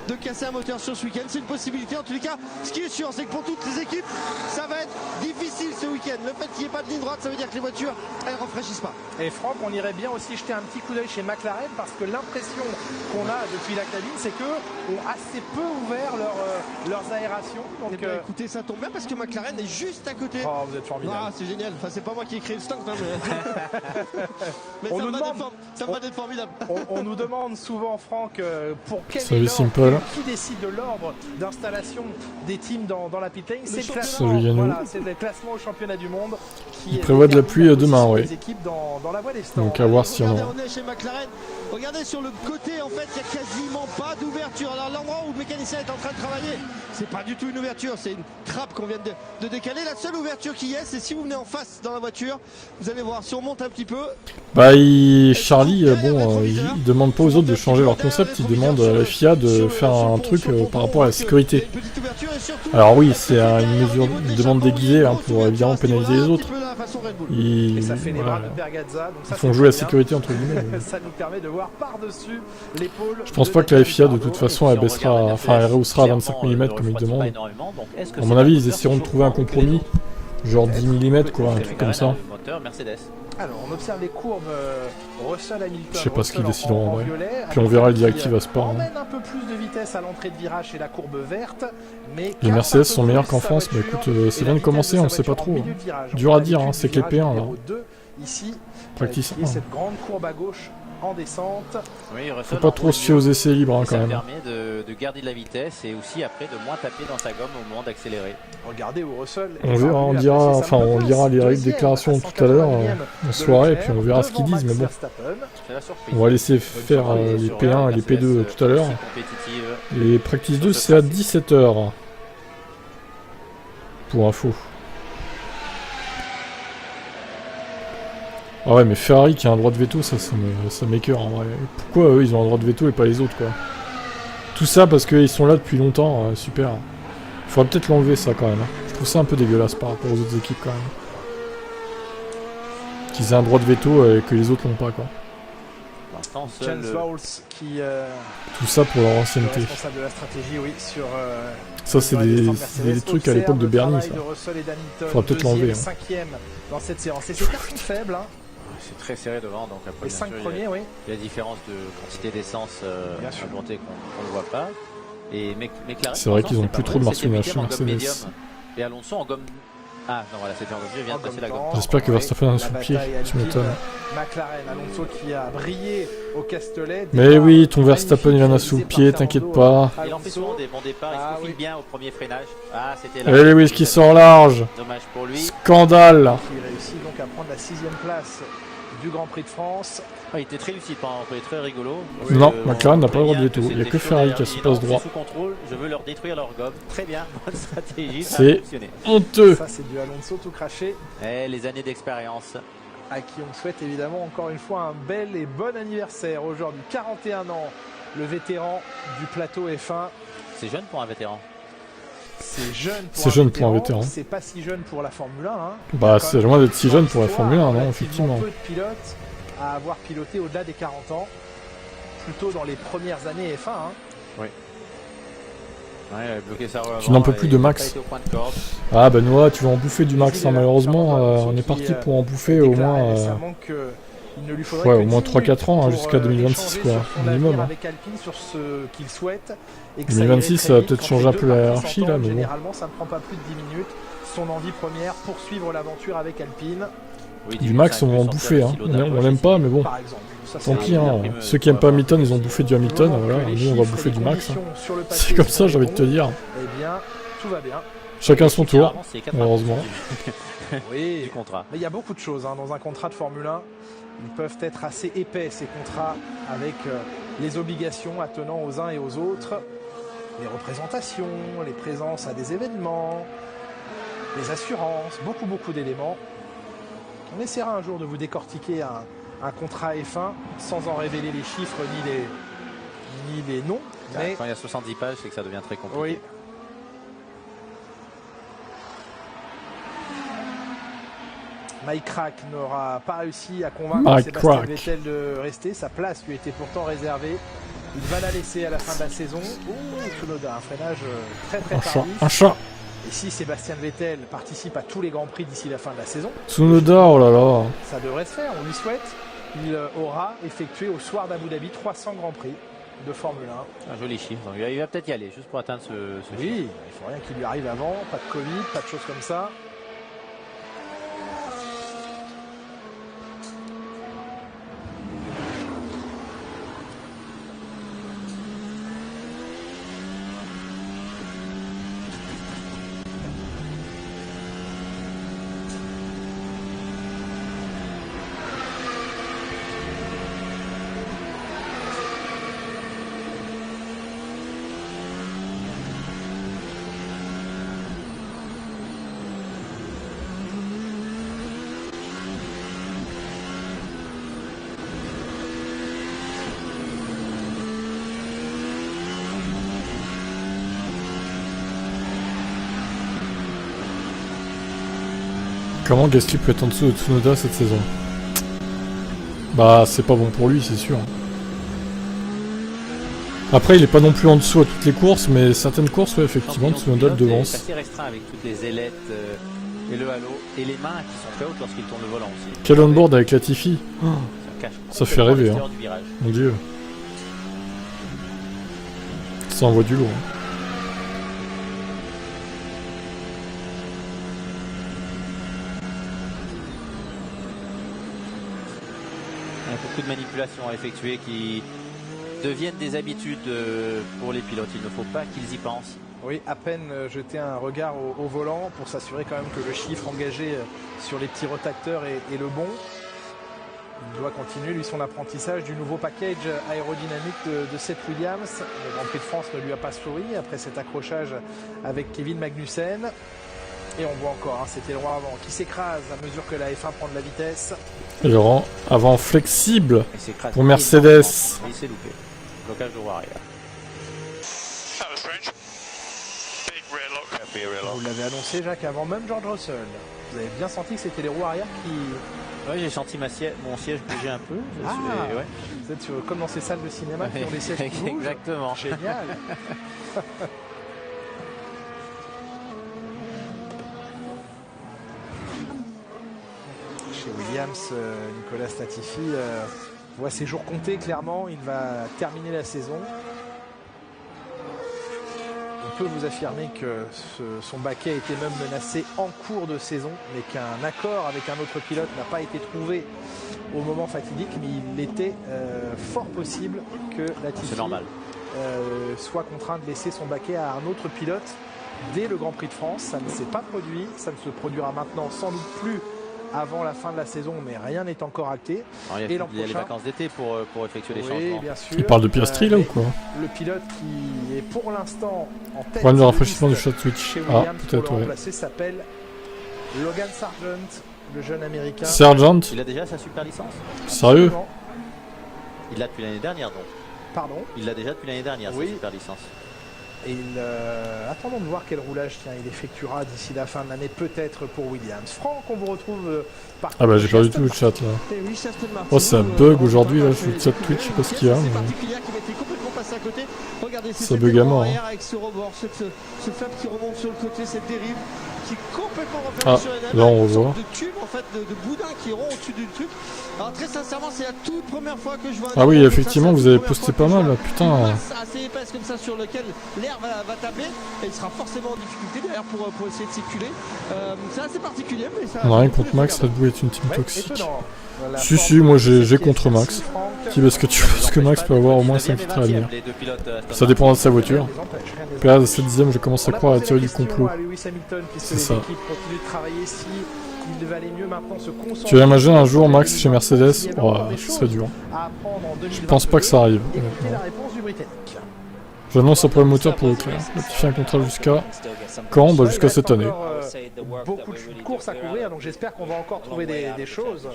De casser un moteur sur ce week-end, c'est une possibilité. En tous les cas, ce qui est sûr, c'est que pour toutes les équipes, ça va être difficile ce week-end. Le fait qu'il n'y ait pas de ligne droite, ça veut dire que les voitures, elles ne rafraîchissent pas. Et Franck, on irait bien aussi jeter un petit coup d'œil chez McLaren parce que l'impression qu'on a depuis la cabine, c'est qu'eux ont assez peu ouvert leurs aérations. Donc, écoutez, ça tombe bien parce que McLaren est juste à côté. Oh, vous êtes formidable. Ah, c'est génial. Enfin, c'est pas moi qui ai créé le stunt, hein, mais ça va être formidable. On nous demande souvent, Franck, pour quel qui décide de l'ordre d'installation des teams dans la pit lane. C'est le classement, c'est le classement au championnat du monde. Il prévoit de la pluie demain, ouais. Dans la voie des stands. Donc à voir si on aura. On est chez McLaren. Regardez sur le côté, en fait, il n'y a quasiment pas d'ouverture. Alors l'endroit où le mécanicien est en train de travailler, c'est pas du tout une ouverture, c'est une trappe qu'on vient de décaler. La seule ouverture qu'il y a, c'est si vous venez en face dans la voiture. Vous allez voir, si on monte un petit peu. Bah, Charlie, bon, il demande pas aux autres de changer leur concept, il demande à la FIA de faire un truc par rapport à la sécurité. Alors oui, c'est une mesure, une demande déguisée pour évidemment pénaliser les autres. Ils font jouer la sécurité entre guillemets. Ça nous permet de voir par-dessus l'épaule. Je pense pas que la FIA de toute façon elle baissera, enfin elle rehaussera à 25 mm comme ils demandent. À mon avis, ils essaieront de trouver un compromis, genre 10 mm quoi, un truc comme ça. Alors on observe les courbes Russell Hamilton. Je sais pas ce qu'ils décideront en vrai. Puis on verra le directive à Sport. On emmène un peu plus de vitesse à l'entrée de virage chez la courbe verte. Mais les Mercedes sont meilleurs qu'en France, mais écoute, c'est bien de commencer, on sait pas trop. Dur à dire, hein, c'est que les P1 là. Ici, practice. Cette grande courbe à gauche en descente. Oui, faut pas trop se fier aux essais libres hein, quand même. Ça permet de garder de la vitesse et aussi après de moins taper dans sa gomme au moment d'accélérer. Regardez où Russell. On verra, on lira les déclarations tout à l'heure en soirée et puis on verra ce qu'ils disent. Mais bon, on va laisser faire les P1 et les P2 tout à l'heure. Les practice 2 c'est à 17h. Pour info. Ah ouais, mais Ferrari qui a un droit de veto, ça m'écoeure en vrai. Pourquoi eux ils ont un droit de veto et pas les autres quoi? Tout ça parce qu'ils sont là depuis longtemps, super. Faudrait peut-être l'enlever ça quand même. Je trouve ça un peu dégueulasse par rapport aux autres équipes quand même. Qu'ils aient un droit de veto et que les autres l'ont pas quoi. Tout ça pour leur ancienneté. Responsable de la stratégie, oui, sur, ça c'est des trucs à l'époque de Bernie ça. Faudrait peut-être l'enlever. Cinquième dans cette séance. Et c'est cartes faibles. Hein. C'est très serré devant, donc après, les 5 premiers, oui. Il y a la différence de quantité d'essence augmentée qu'on ne voit pas. Et McLaren, c'est vrai qu'ils ont plus trop de marsupial chez Mercedes. Et Alonso en gomme. Ah non, voilà, c'était en gomme. Je viens de passer la gomme. J'espère que Verstappen a sous le pied, tu m'étonnes. McLaren, Alonso qui a brillé au Castellet. Mais oui, ton Verstappen il en a sous le pied, t'inquiète pas. Il en fait souvent des bons départs, il se profile bien au premier freinage. Ah, c'était là. Et Lewis qui sort large. Dommage pour lui. Scandale. Il réussit donc à prendre la 6ème place du Grand Prix de France. Ah, il était très lucide pendant un très rigolo. Non, McLaren n'a pas le droit de veto. Il n'y a que Ferrari qui a ce passe droit. Sous contrôle, je veux leur détruire leur gomme. Très bien, bonne stratégie. C'est honteux. Ça, c'est du Alonso tout craché. Et les années d'expérience. À qui on souhaite évidemment encore une fois un bel et bon anniversaire aujourd'hui. 41 ans, le vétéran du plateau F1. C'est jeune pour un vétéran. C'est jeune pour un vétéran. C'est pas si jeune pour la Formule 1. Hein. Bah, c'est loin d'être si jeune pour la Formule 1, non, effectivement. Peu de pilotes à avoir piloté au-delà des 40 ans, plutôt dans les premières années F1. Hein. Oui. Ouais, bloqué ça tu n'en peux plus de Max. Ah Benoît, tu vas en bouffer du Max, hein, malheureusement. On est parti pour en bouffer au moins. Ouais, au moins 3-4 ans, hein, jusqu'à 2026 quoi, minimum. Hein. 2026 ça va peut-être changer un peu la hiérarchie là, mais bon. Généralement ça ne prend pas plus de 10 minutes. Son envie première, poursuivre l'aventure avec Alpine. Oui, du Max on va en bouffer, hein. On l'aime pas mais bon. Tant pis, hein. Ceux qui aiment pas Hamilton ils ont bouffé du Hamilton, voilà. Nous on va bouffer du Max. Hein. C'est comme ça j'ai envie de te dire. Eh bien, tout va bien. Chacun son tour, malheureusement. Oui, du contrat. Mais il y a beaucoup de choses hein, dans un contrat de Formule 1. Ils peuvent être assez épais ces contrats avec les obligations attenant aux uns et aux autres. Les représentations, les présences à des événements, les assurances, beaucoup d'éléments. On essaiera un jour de vous décortiquer un contrat F1 sans en révéler les chiffres ni les noms. Mais... Quand il y a 70 pages, c'est que ça devient très compliqué. Oui. Mike Crack n'aura pas réussi à convaincre Sébastien Vettel de rester. Sa place lui était pourtant réservée. Il va la laisser à la fin de la saison. Tsunoda, un freinage très tardif. Un chat. Et si Sébastien Vettel participe à tous les Grands Prix d'ici la fin de la saison, Tsunoda, oh là là. Ça devrait se faire, on lui souhaite. Il aura effectué au soir d'Abu Dhabi 300 Grands Prix de Formule 1. Un joli chiffre, donc il va peut-être y aller, juste pour atteindre ce chiffre. Oui, il faut rien qu'il lui arrive avant, pas de Covid, pas de choses comme ça. Comment Gasly peut être en dessous de Tsunoda cette saison? Bah c'est pas bon pour lui, c'est sûr. Après il est pas non plus en dessous à toutes les courses, mais certaines courses, ouais, effectivement, Tsunoda le devance. C'est assez restreint avec toutes les ailettes et le halo et les mains qui sont très hautes lorsqu'il tourne le volant aussi. Quel on-board avec Latifi. Ça fait rêver, hein. Mon dieu. Ça envoie du lourd. Hein. Beaucoup de manipulations à effectuer qui deviennent des habitudes pour les pilotes. Il ne faut pas qu'ils y pensent. Oui, à peine jeter un regard au volant pour s'assurer quand même que le chiffre engagé sur les petits rotacteurs est le bon. Il doit continuer, lui, son apprentissage du nouveau package aérodynamique de Seth Williams. Le Grand Prix de France ne lui a pas souri après cet accrochage avec Kevin Magnussen. Et on voit encore, hein, c'était le roi avant qui s'écrase à mesure que la F1 prend de la vitesse. Et le rang avant flexible pour Mercedes. Il s'est loupé. Blocage de roue arrière. Vous l'avez annoncé, Jacques, avant même George Russell. Vous avez bien senti que c'était les roues arrière qui... Oui, j'ai senti mon siège bouger un peu. Ouais. Vous êtes comme dans ces salles de cinéma qui ont des sièges qui bougent. Exactement. Génial. Chez Williams, Nicolas Latifi voit ses jours comptés clairement. Il va terminer la saison. On peut vous affirmer que son baquet a été même menacé en cours de saison, mais qu'un accord avec un autre pilote n'a pas été trouvé au moment fatidique. Mais il était fort possible que Latifi soit contraint de laisser son baquet à un autre pilote dès le Grand Prix de France. Ça ne s'est pas produit, ça ne se produira maintenant sans doute plus avant la fin de la saison, mais rien n'est encore acté. Alors, il y a les vacances d'été pour effectuer les changements. Bien sûr. Il parle de Piastri là ou quoi? Le pilote qui est pour l'instant en tête problème de rafraîchissement du shot switch. Ah, peut-être, ouais. S'appelle Logan Sargent, le jeune américain. Sargent. Il a déjà sa super licence. Sérieux? Absolument. Il l'a depuis l'année dernière donc. Pardon? Il l'a déjà depuis l'année dernière, sa super licence. Et attendons de voir quel roulage il effectuera d'ici la fin de l'année, peut-être pour Williams. Franck, on vous retrouve par... Ah bah j'ai perdu tout le chat là. Oh ça bug aujourd'hui là, je suis le chat Twitch, je sais pas ce qu'il y a. Regardez, ça bug à mort. Avec ce rebord, ce flap qui remonte sur le côté, cette dérive qui est complètement refermé sur les navettes. Là on revoit. De tube en fait, de boudin qui rond au-dessus du truc. Alors très sincèrement, c'est la toute première fois que je vois un Ah oui, effectivement, vous avez posté pas mal là, putain. Assez épaisse comme ça sur lequel l'air va taper et il sera forcément en difficulté derrière pour essayer de circuler. C'est assez particulier, mais ça. On n'a rien contre Max, Red Bull est une team toxique. Si, moi j'ai contre Max. Parce que Max peut avoir au moins 5 titres à venir. Ça dépendra de sa voiture. Puis là, à cette dixième, je commence à croire à la théorie du complot. C'est ça. Tu vas imaginer un jour Max chez Mercedes, oh, ce serait dur. Je pense pas que ça arrive. J'annonce un premier moteur pour Leclerc. Notifier un contrat jusqu'à quand? Bah jusqu'à cette année. Beaucoup de courses à couvrir, donc j'espère qu'on va encore trouver des choses.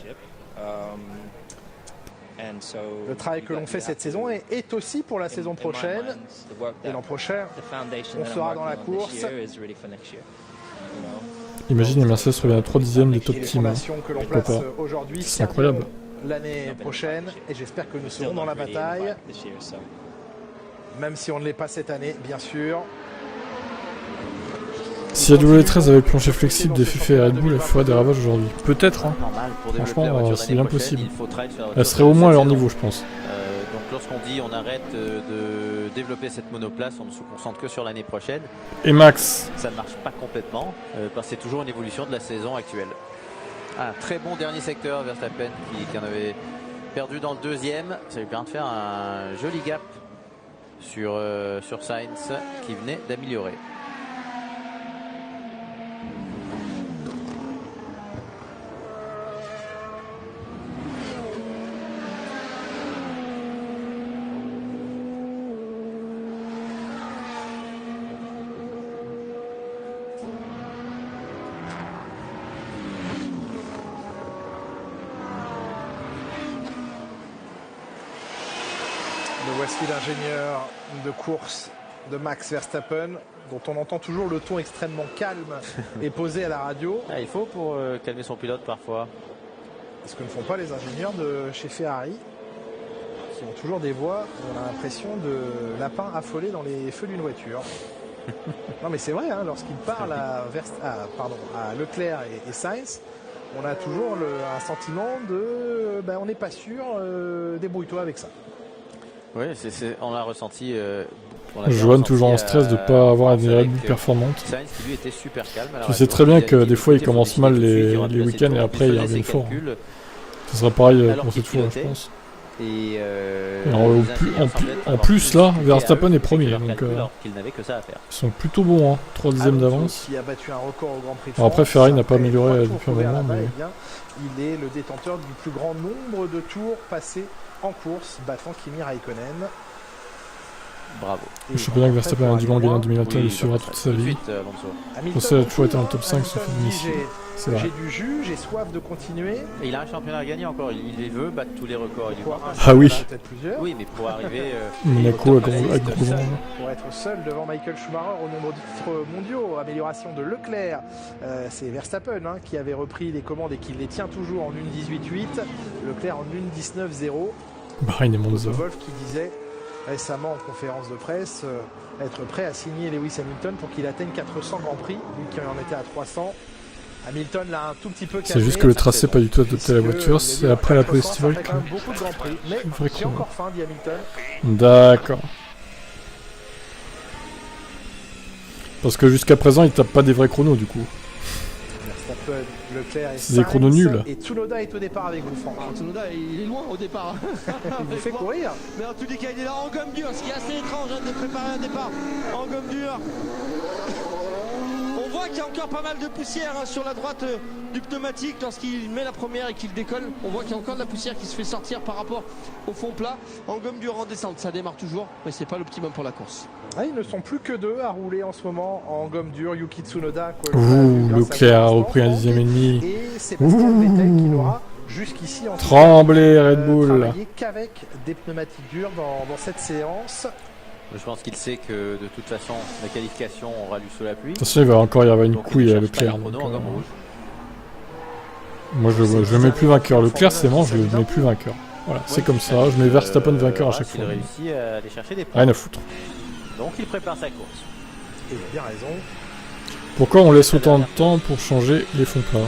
Le travail que l'on fait cette saison est aussi pour la saison prochaine. Et l'an prochain, on sera dans la course. Imagine les Mercedes reviennent à 3 dixièmes des top teams. C'est incroyable. L'année prochaine, et j'espère que nous serons dans la bataille. Même si on ne l'est pas cette année, bien sûr. Si AW13 avait le plancher flexible des FFA et Red Bull, elle ferait des ravages aujourd'hui. Peut-être, hein. Franchement, c'est bien possible. Elle serait au moins à leur niveau, je pense. Donc lorsqu'on dit on arrête de développer cette monoplace, on ne se concentre que sur l'année prochaine. Et Max, ça ne marche pas complètement, parce que c'est toujours une évolution de la saison actuelle. Un très bon dernier secteur, Verstappen, qui en avait perdu dans le deuxième. Ça lui permet de faire un joli gap sur Sainz, qui venait d'améliorer. Voici l'ingénieur de course de Max Verstappen, dont on entend toujours le ton extrêmement calme et posé à la radio. Ah, il faut pour calmer son pilote parfois. Ce que ne font pas les ingénieurs de chez Ferrari, qui ont toujours des voix, on a l'impression de lapins affolés dans les feux d'une voiture. Non mais c'est vrai, hein, lorsqu'ils parlent à Leclerc et Sainz, on a toujours un sentiment de on n'est pas sûr, débrouille-toi avec ça. Oui, on l'a ressenti. Johan toujours en stress de ne pas avoir une Red Bull performante. Sainz qui lui était super calme. Tu sais très bien que des fois il commence mal les week-ends et après il revient fort. Ce sera pareil pour cette fois, je pense. Et en plus là, Verstappen est premier. Donc, ils sont plutôt bons, hein, 3 dixièmes d'avance. Après Ferrari n'a pas amélioré depuis un moment. Mais... il est le détenteur du plus grand nombre de tours passés en course, battant Kimi Raikkonen. Bravo. Je sais bien que Verstappen a dû gagner en 2021, il suivra toute sa vie. Je pensais qu'il a toujours été dans le top 5 sauf ici. J'ai du jus, j'ai soif de continuer. Et il a un championnat à gagner encore, il veut battre tous les records. Ah oui. Oui, mais pour arriver... Monaco à gros pour être seul devant Michael Schumacher au nombre de titres mondiaux, amélioration de Leclerc. C'est Verstappen qui avait repris les commandes et qui les tient toujours en 1.18.8. Leclerc en 1.19.0. Bahreïn et Monza. Wolf qui disait récemment en conférence de presse être prêt à signer Lewis Hamilton pour qu'il atteigne 400 Grands Prix, lui qui en était à 300. Hamilton l'a un tout petit peu calmé. C'est juste que le tracé n'est pas du tout adopté à la voiture, c'est après la pole estivale que... beaucoup de Grands Prix, mais j'ai encore faim, dit Hamilton. D'accord. Parce que jusqu'à présent, il tape pas des vrais chronos du coup. Verstappen, Leclerc et c'est des chronos nuls. Et Tsunoda est au départ avec vous, Franck. Tsunoda, il est loin au départ. Il vous fait courir. Mais en tous les cas, il est là en gomme dure, ce qui est assez étrange de préparer un départ en gomme dure. On voit qu'il y a encore pas mal de poussière sur la droite du pneumatique lorsqu'il met la première et qu'il décolle. On voit qu'il y a encore de la poussière qui se fait sortir par rapport au fond plat. En gomme dure en descente, ça démarre toujours, mais c'est pas l'optimum pour la course. Ah, ils ne sont plus que deux à rouler en ce moment en gomme dure. Yuki Tsunoda. Ouh, Leclerc a repris un 10e et demi. Et Sébastien Vettel qui l'aura jusqu'ici en tremblé Red Bull. Qu'avec des pneumatiques dures dans cette séance. Je pense qu'il sait que de toute façon la qualification aura lieu sous la pluie. De toute façon, il va encore y avoir une couille à Leclerc. Moi je mets plus vainqueur. Leclerc c'est bon, je ne mets plus vainqueur. Voilà, c'est comme ça, je mets Verstappen vainqueur à chaque fois. Il réussit à aller chercher des points. Rien à foutre. Donc il prépare sa course. Et il a bien raison. Pourquoi on laisse autant de temps pour changer les fonds plats?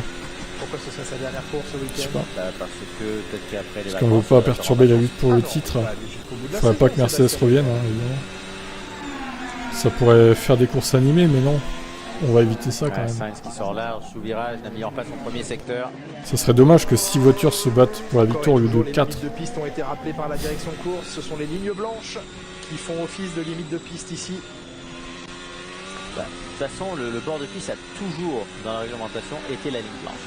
Pourquoi ce serait sa dernière course ce week-end? Je sais pas. Parce que peut-être qu'après les Parce qu'on veut pas perturber la lutte pour le titre. Il faudrait pas que Mercedes revienne, hein, évidemment. Ça pourrait faire des courses animées, mais non. On va éviter ça quand même. Sainz qui sort large sous virage, n'a mis en place son premier secteur. Ça serait dommage que 6 voitures se battent pour la victoire au lieu de 4. Les limites de piste ont été rappelées par la direction de course. Ce sont les lignes blanches qui font office de limite de piste ici. De toute façon, le bord de piste a toujours, dans la réglementation, été la ligne blanche.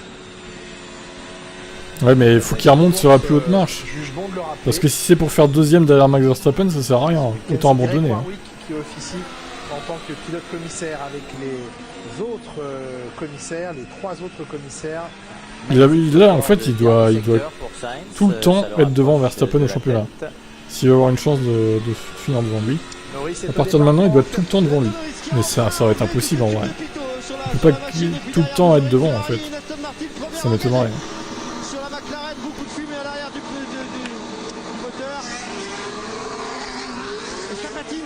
Ouais, mais il faut qu'il remonte sur la plus haute marche. Parce que si c'est pour faire deuxième derrière Max Verstappen, ça sert à rien. Autant abandonner. Hein. Qui officie en tant que pilote commissaire avec les autres commissaires, les 3 autres commissaires. Là, en fait, il doit tout le temps être devant Verstappen au championnat. S'il veut avoir une chance de finir devant lui. À partir de maintenant, il doit être tout le temps devant lui. Mais ça va être impossible en vrai. Il peut pas tout le temps être devant en fait. Ça m'étonnerait. Sur la McLaren, beaucoup de fumée à l'arrière du moteur.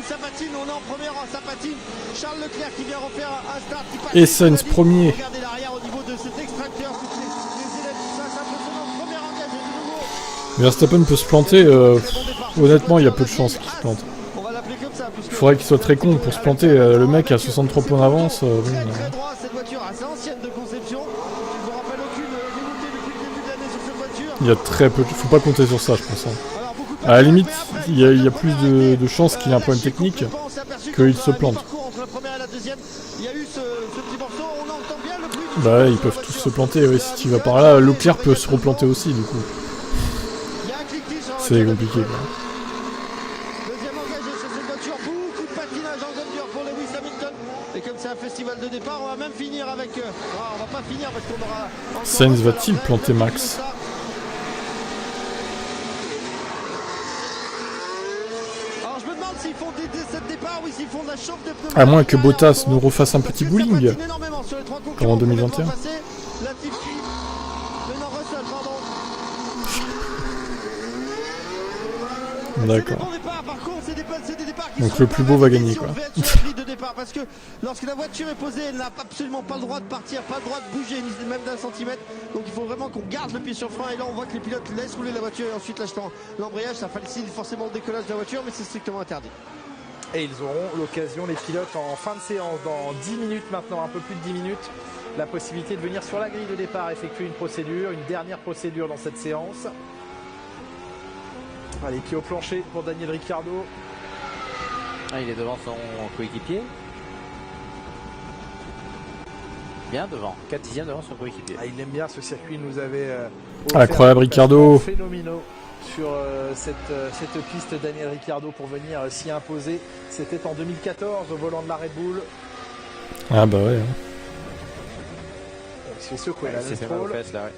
Ça patine, on est en premier rang, ça patine. Charles Leclerc qui vient refaire un start. Et Sainz premier. Regardez l'arrière au niveau de cet extracteur. Verstappen peut se planter. Honnêtement, il y a peu de chances qu'il se plante. Il faudrait qu'il soit très con pour se planter. Le mec a 63 points d'avance. Il y a très peu. Faut pas compter sur ça, je pense. À la limite, il y a plus de chances qu'il ait un problème technique qu'il se plante. Bah ouais, ils peuvent tous se planter. Oui, si tu vas par là, Leclerc peut se replanter aussi du coup. C'est compliqué quoi. Festival de départ, on va même finir avec. On va pas finir parce qu'on aura. Sainz va-t-il planter Max? Alors je me demande s'ils font des départ ou s'ils font de la chauffe de pneus. À moins que Bottas nous refasse un petit bowling. Comme en 2021. D'accord. Donc le plus beau va gagner quoi. Parce que lorsque la voiture est posée, elle n'a absolument pas le droit de partir, pas le droit de bouger, ni même d'un centimètre. Donc il faut vraiment qu'on garde le pied sur le frein. Et là on voit que les pilotes laissent rouler la voiture et ensuite lâchent l'embrayage. Ça facilite forcément le décollage de la voiture, mais c'est strictement interdit. Et ils auront l'occasion, les pilotes, en fin de séance, dans 10 minutes maintenant, un peu plus de 10 minutes, la possibilité de venir sur la grille de départ, effectuer une procédure, une dernière procédure dans cette séance. Allez, pied au plancher pour Daniel Ricciardo. Ah, il est devant son coéquipier. Bien devant, 4 dixièmes devant son coéquipier. Ah, il aime bien ce circuit, il nous avait incroyable Ricciardo. Phénoménal sur cette piste. Daniel Ricciardo pour venir s'y imposer. C'était en 2014 au volant de la Red Bull. Ah bah ouais. Il se fait secouer là, c'est fait mal aux fesses là, ouais.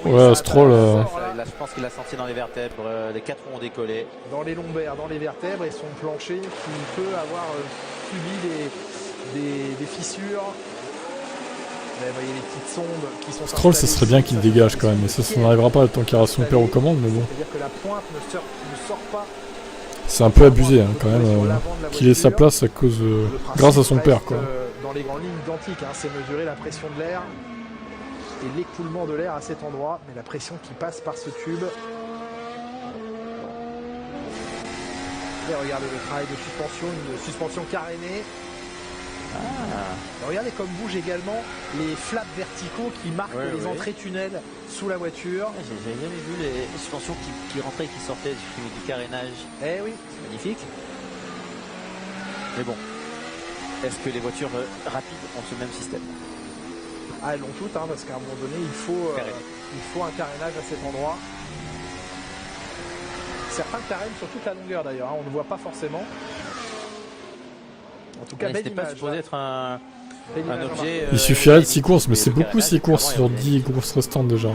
Ouais, Stroll. Là, je pense qu'il a senti dans les vertèbres. Les 4 ronds ont décollé. Dans les lombaires, dans les vertèbres et son plancher qui peut avoir subi des fissures. Vous voyez les petites sondes qui sont. Stroll, ça serait bien qu'il dégage quand même, mais ça n'arrivera pas tant qu'il y aura son père aux commandes, mais bon. C'est-à-dire que la pointe ne sort pas. C'est un peu abusé hein, quand même, qu'il ait sa place à cause, grâce à son père quoi. Dans les grandes lignes identiques, hein, c'est mesurer la pression de l'air et l'écoulement de l'air à cet endroit, mais la pression qui passe par ce tube. Et regardez le travail de suspension, une suspension carénée. Regardez comme bougent également les flaps verticaux qui marquent les entrées tunnels sous la voiture. J'ai jamais vu les suspensions qui rentraient et qui sortaient du carénage. Eh oui, c'est magnifique. Mais bon, est-ce que les voitures rapides ont ce même système? Ah, elles l'ont toutes, hein, parce qu'à un moment donné, il faut un carénage à cet endroit. Certains carénent sur toute la longueur d'ailleurs, hein, on ne voit pas forcément. En tout cas, c'était pas supposé être un objet. Il suffirait de 6 courses, mais c'est beaucoup 6 courses sur 10 courses restantes déjà.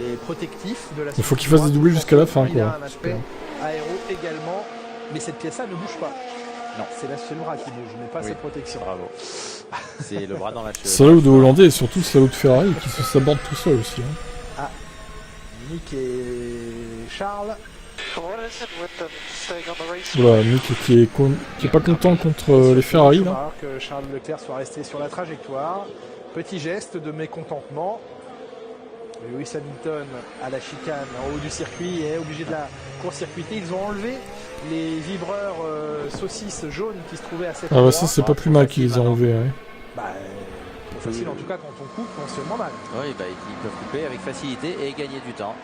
Il est protectif de la. Il faut qu'il fasse des doublés jusqu'à la fin quoi. Il a un aspect aéro également, mais cette pièce-là ne bouge pas. Non, c'est le bras qui bouge, mais pas cette protection. Bravo. C'est le bras dans la cheveux. Salaud de Hollandais et surtout salaud de Ferrari qui se saborde tout seul aussi. Hein. Ah, Nick et Charles. Voilà, Mick qui est pas content contre les Ferrari là. Que Charles Leclerc soit resté sur la trajectoire. Petit geste de mécontentement. Lewis Hamilton à la chicane en haut du circuit est obligé de la court-circuiter. Ils ont enlevé les vibreurs saucisses jaunes qui se trouvaient à cette endroit. Ah bah ça c'est pas plus mal qu'ils les ont enlevés. Ouais. Bah, facile en tout cas quand on coupe, on se fait mal. Oui, bah, ils peuvent couper avec facilité et gagner du temps.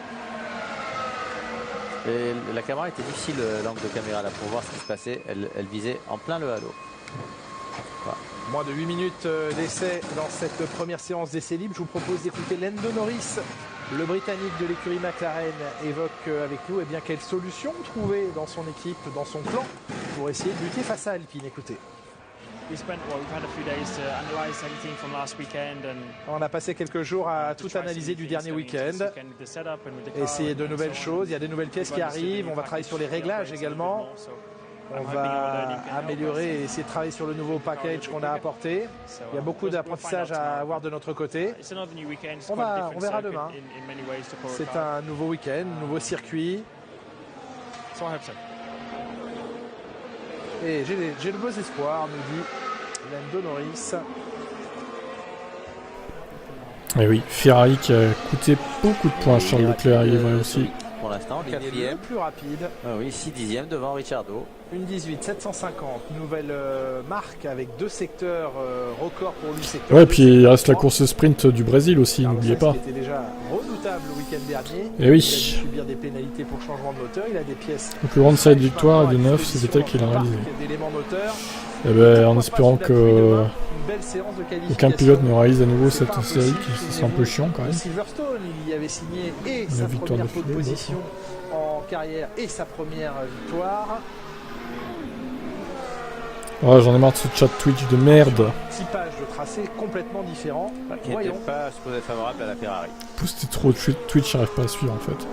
Et la caméra était difficile, l'angle de caméra là pour voir ce qui se passait. Elle visait en plein le halo. Voilà. Moins de 8 minutes d'essai dans cette première séance d'essai libre. Je vous propose d'écouter Lando Norris, le Britannique de l'écurie McLaren, évoque avec nous quelle solution trouver dans son équipe, dans son plan, pour essayer de lutter face à Alpine. Écoutez. On a passé quelques jours à tout analyser du dernier week-end, essayer de nouvelles choses. Il y a des nouvelles pièces qui arrivent. On va travailler sur les réglages également. On va améliorer et essayer de travailler sur le nouveau package qu'on a apporté. Il y a beaucoup d'apprentissage à avoir de notre côté. On verra demain. C'est un nouveau week-end, nouveau circuit. Et j'ai de beaux espoirs, nous dit Lando Norris. Et oui, Ferrari qui a coûté beaucoup de points à Charles Leclerc, il est vrai aussi. Pour l'instant, 4e. Le plus rapide. Ah oui, 6 dixièmes devant Ricciardo. Une 18,750, nouvelle marque avec 2 secteurs records pour lui. Ouais, et puis il reste la course sprint du Brésil aussi, n'oubliez pas. C'était déjà redoutable le week-end dernier. Et oui. Il a dû subir des pénalités pour changement de moteur. Il a des pièces. Donc le round side victoire et des 9, c'est Vettel qui l'a réalisé. Et ben, en espérant que aucun pilote ne réalise à nouveau cette série, qui sera un peu chiant quand même. Silverstone, il y avait signé et sa première pole position en carrière et sa première victoire. Ouais, j'en ai marre de ce chat Twitch de merde. Typage de tracé complètement différent. Qui n'était pas supposé être favorable à la Ferrari. Poster trop de Twitch, j'arrive pas à suivre en fait.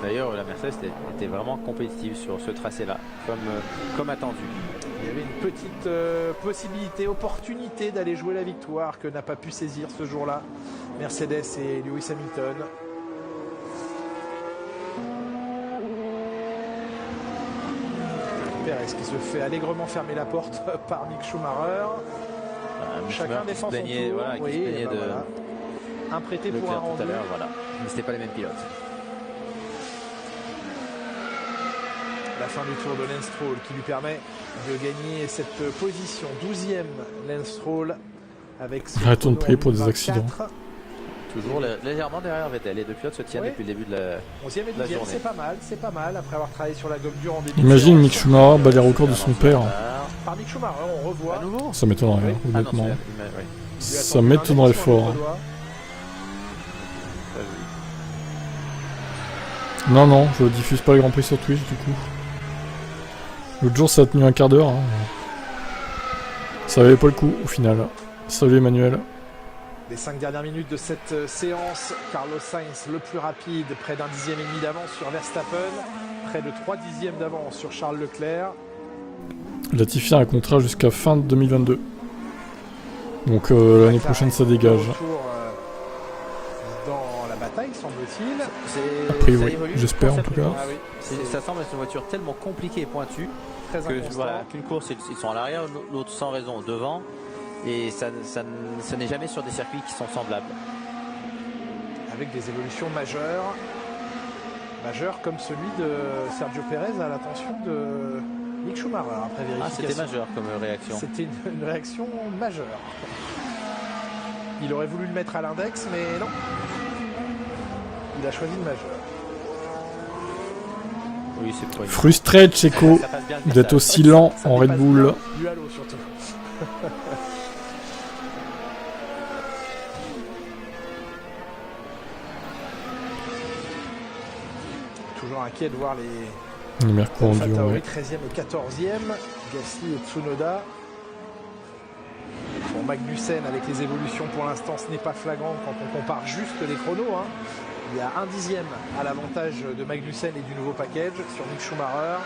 D'ailleurs, la Mercedes était vraiment compétitive sur ce tracé-là, comme attendu. Il y avait une petite possibilité, opportunité d'aller jouer la victoire que n'a pas pu saisir ce jour-là Mercedes et Lewis Hamilton. Perez qui se fait allègrement fermer la porte par Mick Schumacher. Chacun défend son tour. Voilà, oui, voilà. Un prêté pour un rendu. Voilà. Mais c'était pas les mêmes pilotes. La fin du tour de Lance Stroll qui lui permet de gagner cette position. 12e Lance Stroll avec arrêtons de prier pour des accidents. Toujours légèrement derrière Vettel. Les deux pilotes se tiennent depuis le début de la 11e et 12e, c'est pas mal après avoir travaillé sur la gomme dure en début. Imagine Mick Schumacher bat les records de son père. Par Mick Schumacher, on revoit à nouveau. Ça m'étonnerait, honnêtement. Ça m'étonnerait fort. Non, je diffuse pas le Grand Prix sur Twitch du coup. L'autre jour ça a tenu un quart d'heure. Hein. Ça valait pas le coup au final. Salut Emmanuel. Les 5 dernières minutes de cette séance, Carlos Sainz le plus rapide, près d'1,5 dixième d'avance sur Verstappen, près de 3 dixièmes d'avance sur Charles Leclerc. Latifi a un contrat jusqu'à fin 2022. Donc l'année prochaine ça dégage. Dans la bataille semble-t-il. A priori, j'espère en tout cas. Ah oui. Ça semble être une voiture tellement compliquée et pointue qu'une course ils sont à l'arrière, l'autre sans raison devant. Et ça n'est jamais sur des circuits qui sont semblables. Avec des évolutions majeures comme celui de Sergio Perez à l'attention de Mick Schumacher après vérification. C'était majeur comme réaction. C'était une réaction majeure. Il aurait voulu le mettre à l'index, mais non. Il a choisi le majeur. Oui, c'est frustré Checo d'être aussi lent en Red Bull. Du halo surtout. Toujours inquiet de voir les Mercouri, 13e et 14e, Gasly et Tsunoda. Pour Magnussen, avec les évolutions pour l'instant, ce n'est pas flagrant quand on compare juste les chronos. Hein. Il y a 1 dixième à l'avantage de Magnussen et du nouveau package sur Mick Schumacher.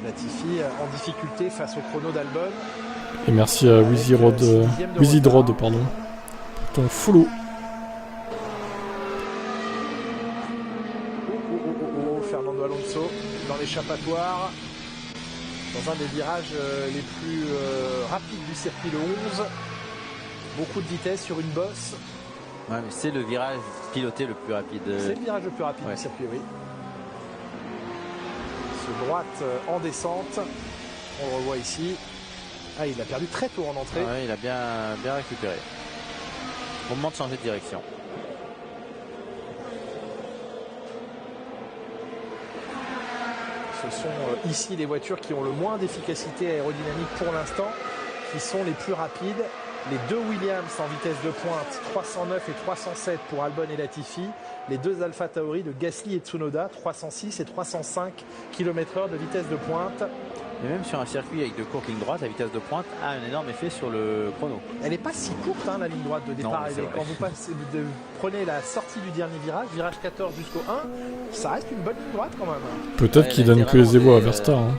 Latifi en difficulté face au chrono d'Albon. Et merci à Wizzy Drod, pour ton follow. échappatoire dans un des virages les plus rapides du circuit, le 11. Beaucoup de vitesse sur une bosse. Ouais, mais c'est le virage piloté le plus rapide. C'est le virage le plus rapide du circuit, oui. Ce droite en descente, on le revoit ici. Ah, il a perdu très tôt en entrée. Ouais, il a bien récupéré. Au moment de changer de direction. Ce sont ici les voitures qui ont le moins d'efficacité aérodynamique pour l'instant, qui sont les plus rapides. Les deux Williams en vitesse de pointe, 309 et 307 pour Albon et Latifi. Les deux Alpha Tauri de Gasly et Tsunoda, 306 et 305 km/h de vitesse de pointe. Et même sur un circuit avec de courtes lignes droites, la vitesse de pointe a un énorme effet sur le chrono. Elle n'est pas si courte, hein, la ligne droite de départ. Non, quand vous prenez la sortie du dernier virage 14 jusqu'au 1, ça reste une bonne ligne droite quand même. Peut-être qu'il donne que les éboues à Verstappen. Hein.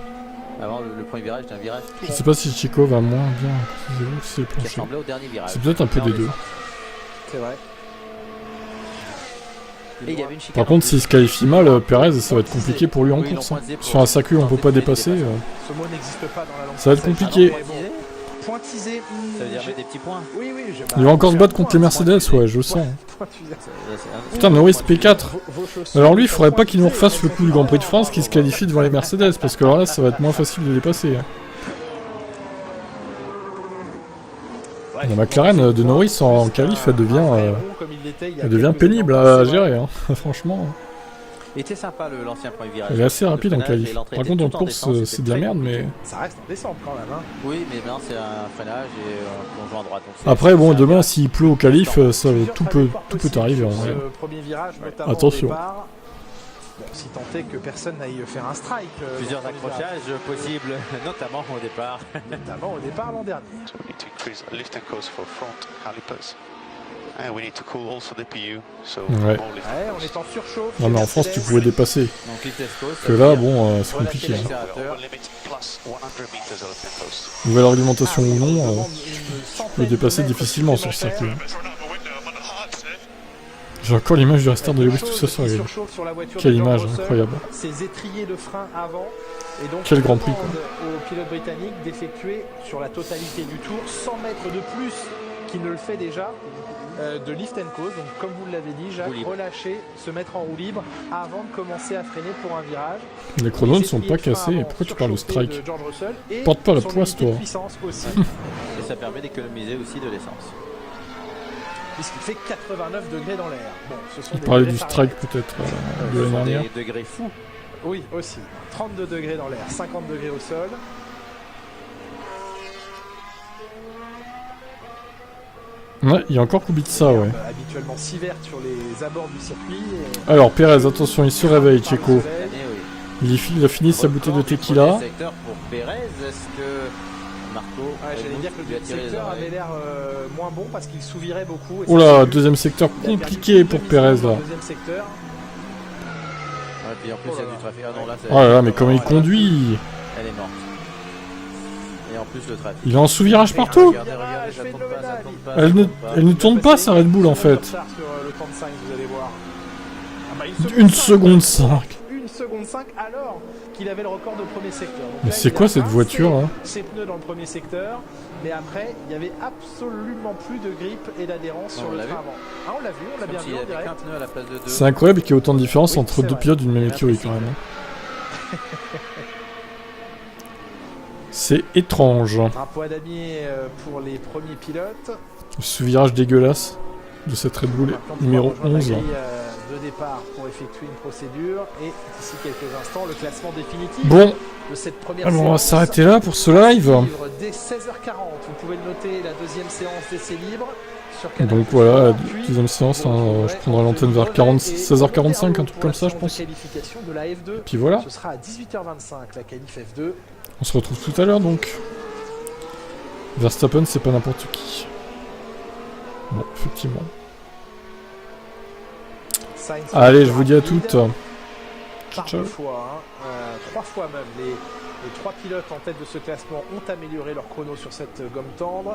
Avant le premier virage, c'est un virage. Je sais pas si Chico va moins bien que c'est planché. C'est peut-être un peu des deux. C'est vrai. Par contre, s'il se qualifie mal, Perez, ça va être compliqué pour lui en course. Hein. Sur un circuit où on peut pas dépasser, Ce mot n'existe pas dans la langue. Ça va être compliqué. Pointisé. Ça veut dire mettre des petits points. Oui, oui. Il va encore se battre contre les Mercedes, ouais, je le sens. Putain, Norris P4. Alors lui, il faudrait pas qu'il nous refasse le coup du Grand Prix de France qui se qualifie devant les Mercedes, parce que alors là, ça va être moins facile de les dépasser. Hein. La McLaren de Norris en qualif, elle devient pénible à gérer, hein. Franchement. Il était sympa l'ancien premier virage. Elle est assez rapide en qualif. Par contre, en course, c'est de la merde, mais. Ça reste en descente quand même. Hein. Oui, mais maintenant c'est un freinage et plongeon à droite. Après, bon, demain, s'il pleut au qualif, tout peut arriver en vrai. Attention. Bon, si tant est que personne n'aille faire un strike. Plusieurs accrochages possibles, notamment au départ. Notamment au départ l'an dernier. Ouais. On est en surchauffe. Non, mais en France, tu pouvais dépasser. Que là, bon, c'est compliqué. Hein. Nouvelle argumentation ou non, tu peux dépasser difficilement sur ce circuit. J'ai encore l'image du restart de Lewis tout ça sur les... Quelle image incroyable. Ces étriers de frein avant. Et donc, quel Grand Prix, quoi. Au pilote britannique d'effectuer sur la totalité du tour 100 mètres de plus qu'il ne le fait déjà de lift and coast. Donc comme vous l'avez dit, Jacques, relâcher, se mettre en roue libre avant de commencer à freiner pour un virage. Les chronos ne sont pas cassés. Pourquoi tu parles de strike? Porte pas la poisse, toi. Et ça permet d'économiser aussi de l'essence. Puisqu'il fait 89 degrés dans l'air. Bon, tu parlais du strike peut-être de l'année dernière. Des degrés fous. Oui, aussi. 32 degrés dans l'air, 50 degrés au sol. Ouais, il y a encore Kubica, ouais. Habituellement si verte sur les abords du circuit. Alors, Perez, attention, il se réveille, Checo. Il a fini sa bouteille de tequila. Pour Perez, est-ce que Marco... j'allais dire que le deuxième secteur avait l'air moins bon parce qu'il s'ouvirait beaucoup. Oh là, deuxième secteur compliqué pour Perez, là. Deuxième secteur. Ouais, puis en plus, il y a du trafic. Ah non, là, oh là là, mais comment il conduit? Elle est morte. Et en plus, le trafic. Il est en sous-virage partout. Elle ne tourne pas, sa Red Bull, en fait. 1 seconde 5. 1 seconde 5 alors qu'il avait le record de premier secteur. Donc mais là, c'est quoi cette voiture, hein? Ses pneus dans le premier secteur, mais après il n'y avait absolument plus de grip et d'adhérence sur le train avant. Ah, on l'a vu, on l'a bien vu en direct. C'est incroyable qu'il y ait autant de différence entre deux pilotes d'une même écurie quand même. C'est étrange. Un poids damier pour les premiers pilotes. Le sous-virage dégueulasse de cette Red Bull numéro 11. De départ pour effectuer une procédure et d'ici quelques instants le classement définitif de cette première séance. On va s'arrêter là pour ce live. Dès 16h40, vous pouvez le noter, la deuxième séance d'essai libre sur Canal+. Donc voilà, la deuxième séance, hein, je prendrai l'antenne vers 16h45, un truc comme ça je pense. Qualification de la F2. Et puis voilà. Ce sera à 18h25 la qualif F2. On se retrouve tout à l'heure donc. Verstappen, c'est pas n'importe qui. Bon, effectivement. Allez, je vous dis à toutes. Ciao. 3 fois même. Les 3 pilotes en tête de ce classement ont amélioré leur chrono sur cette gomme tendre.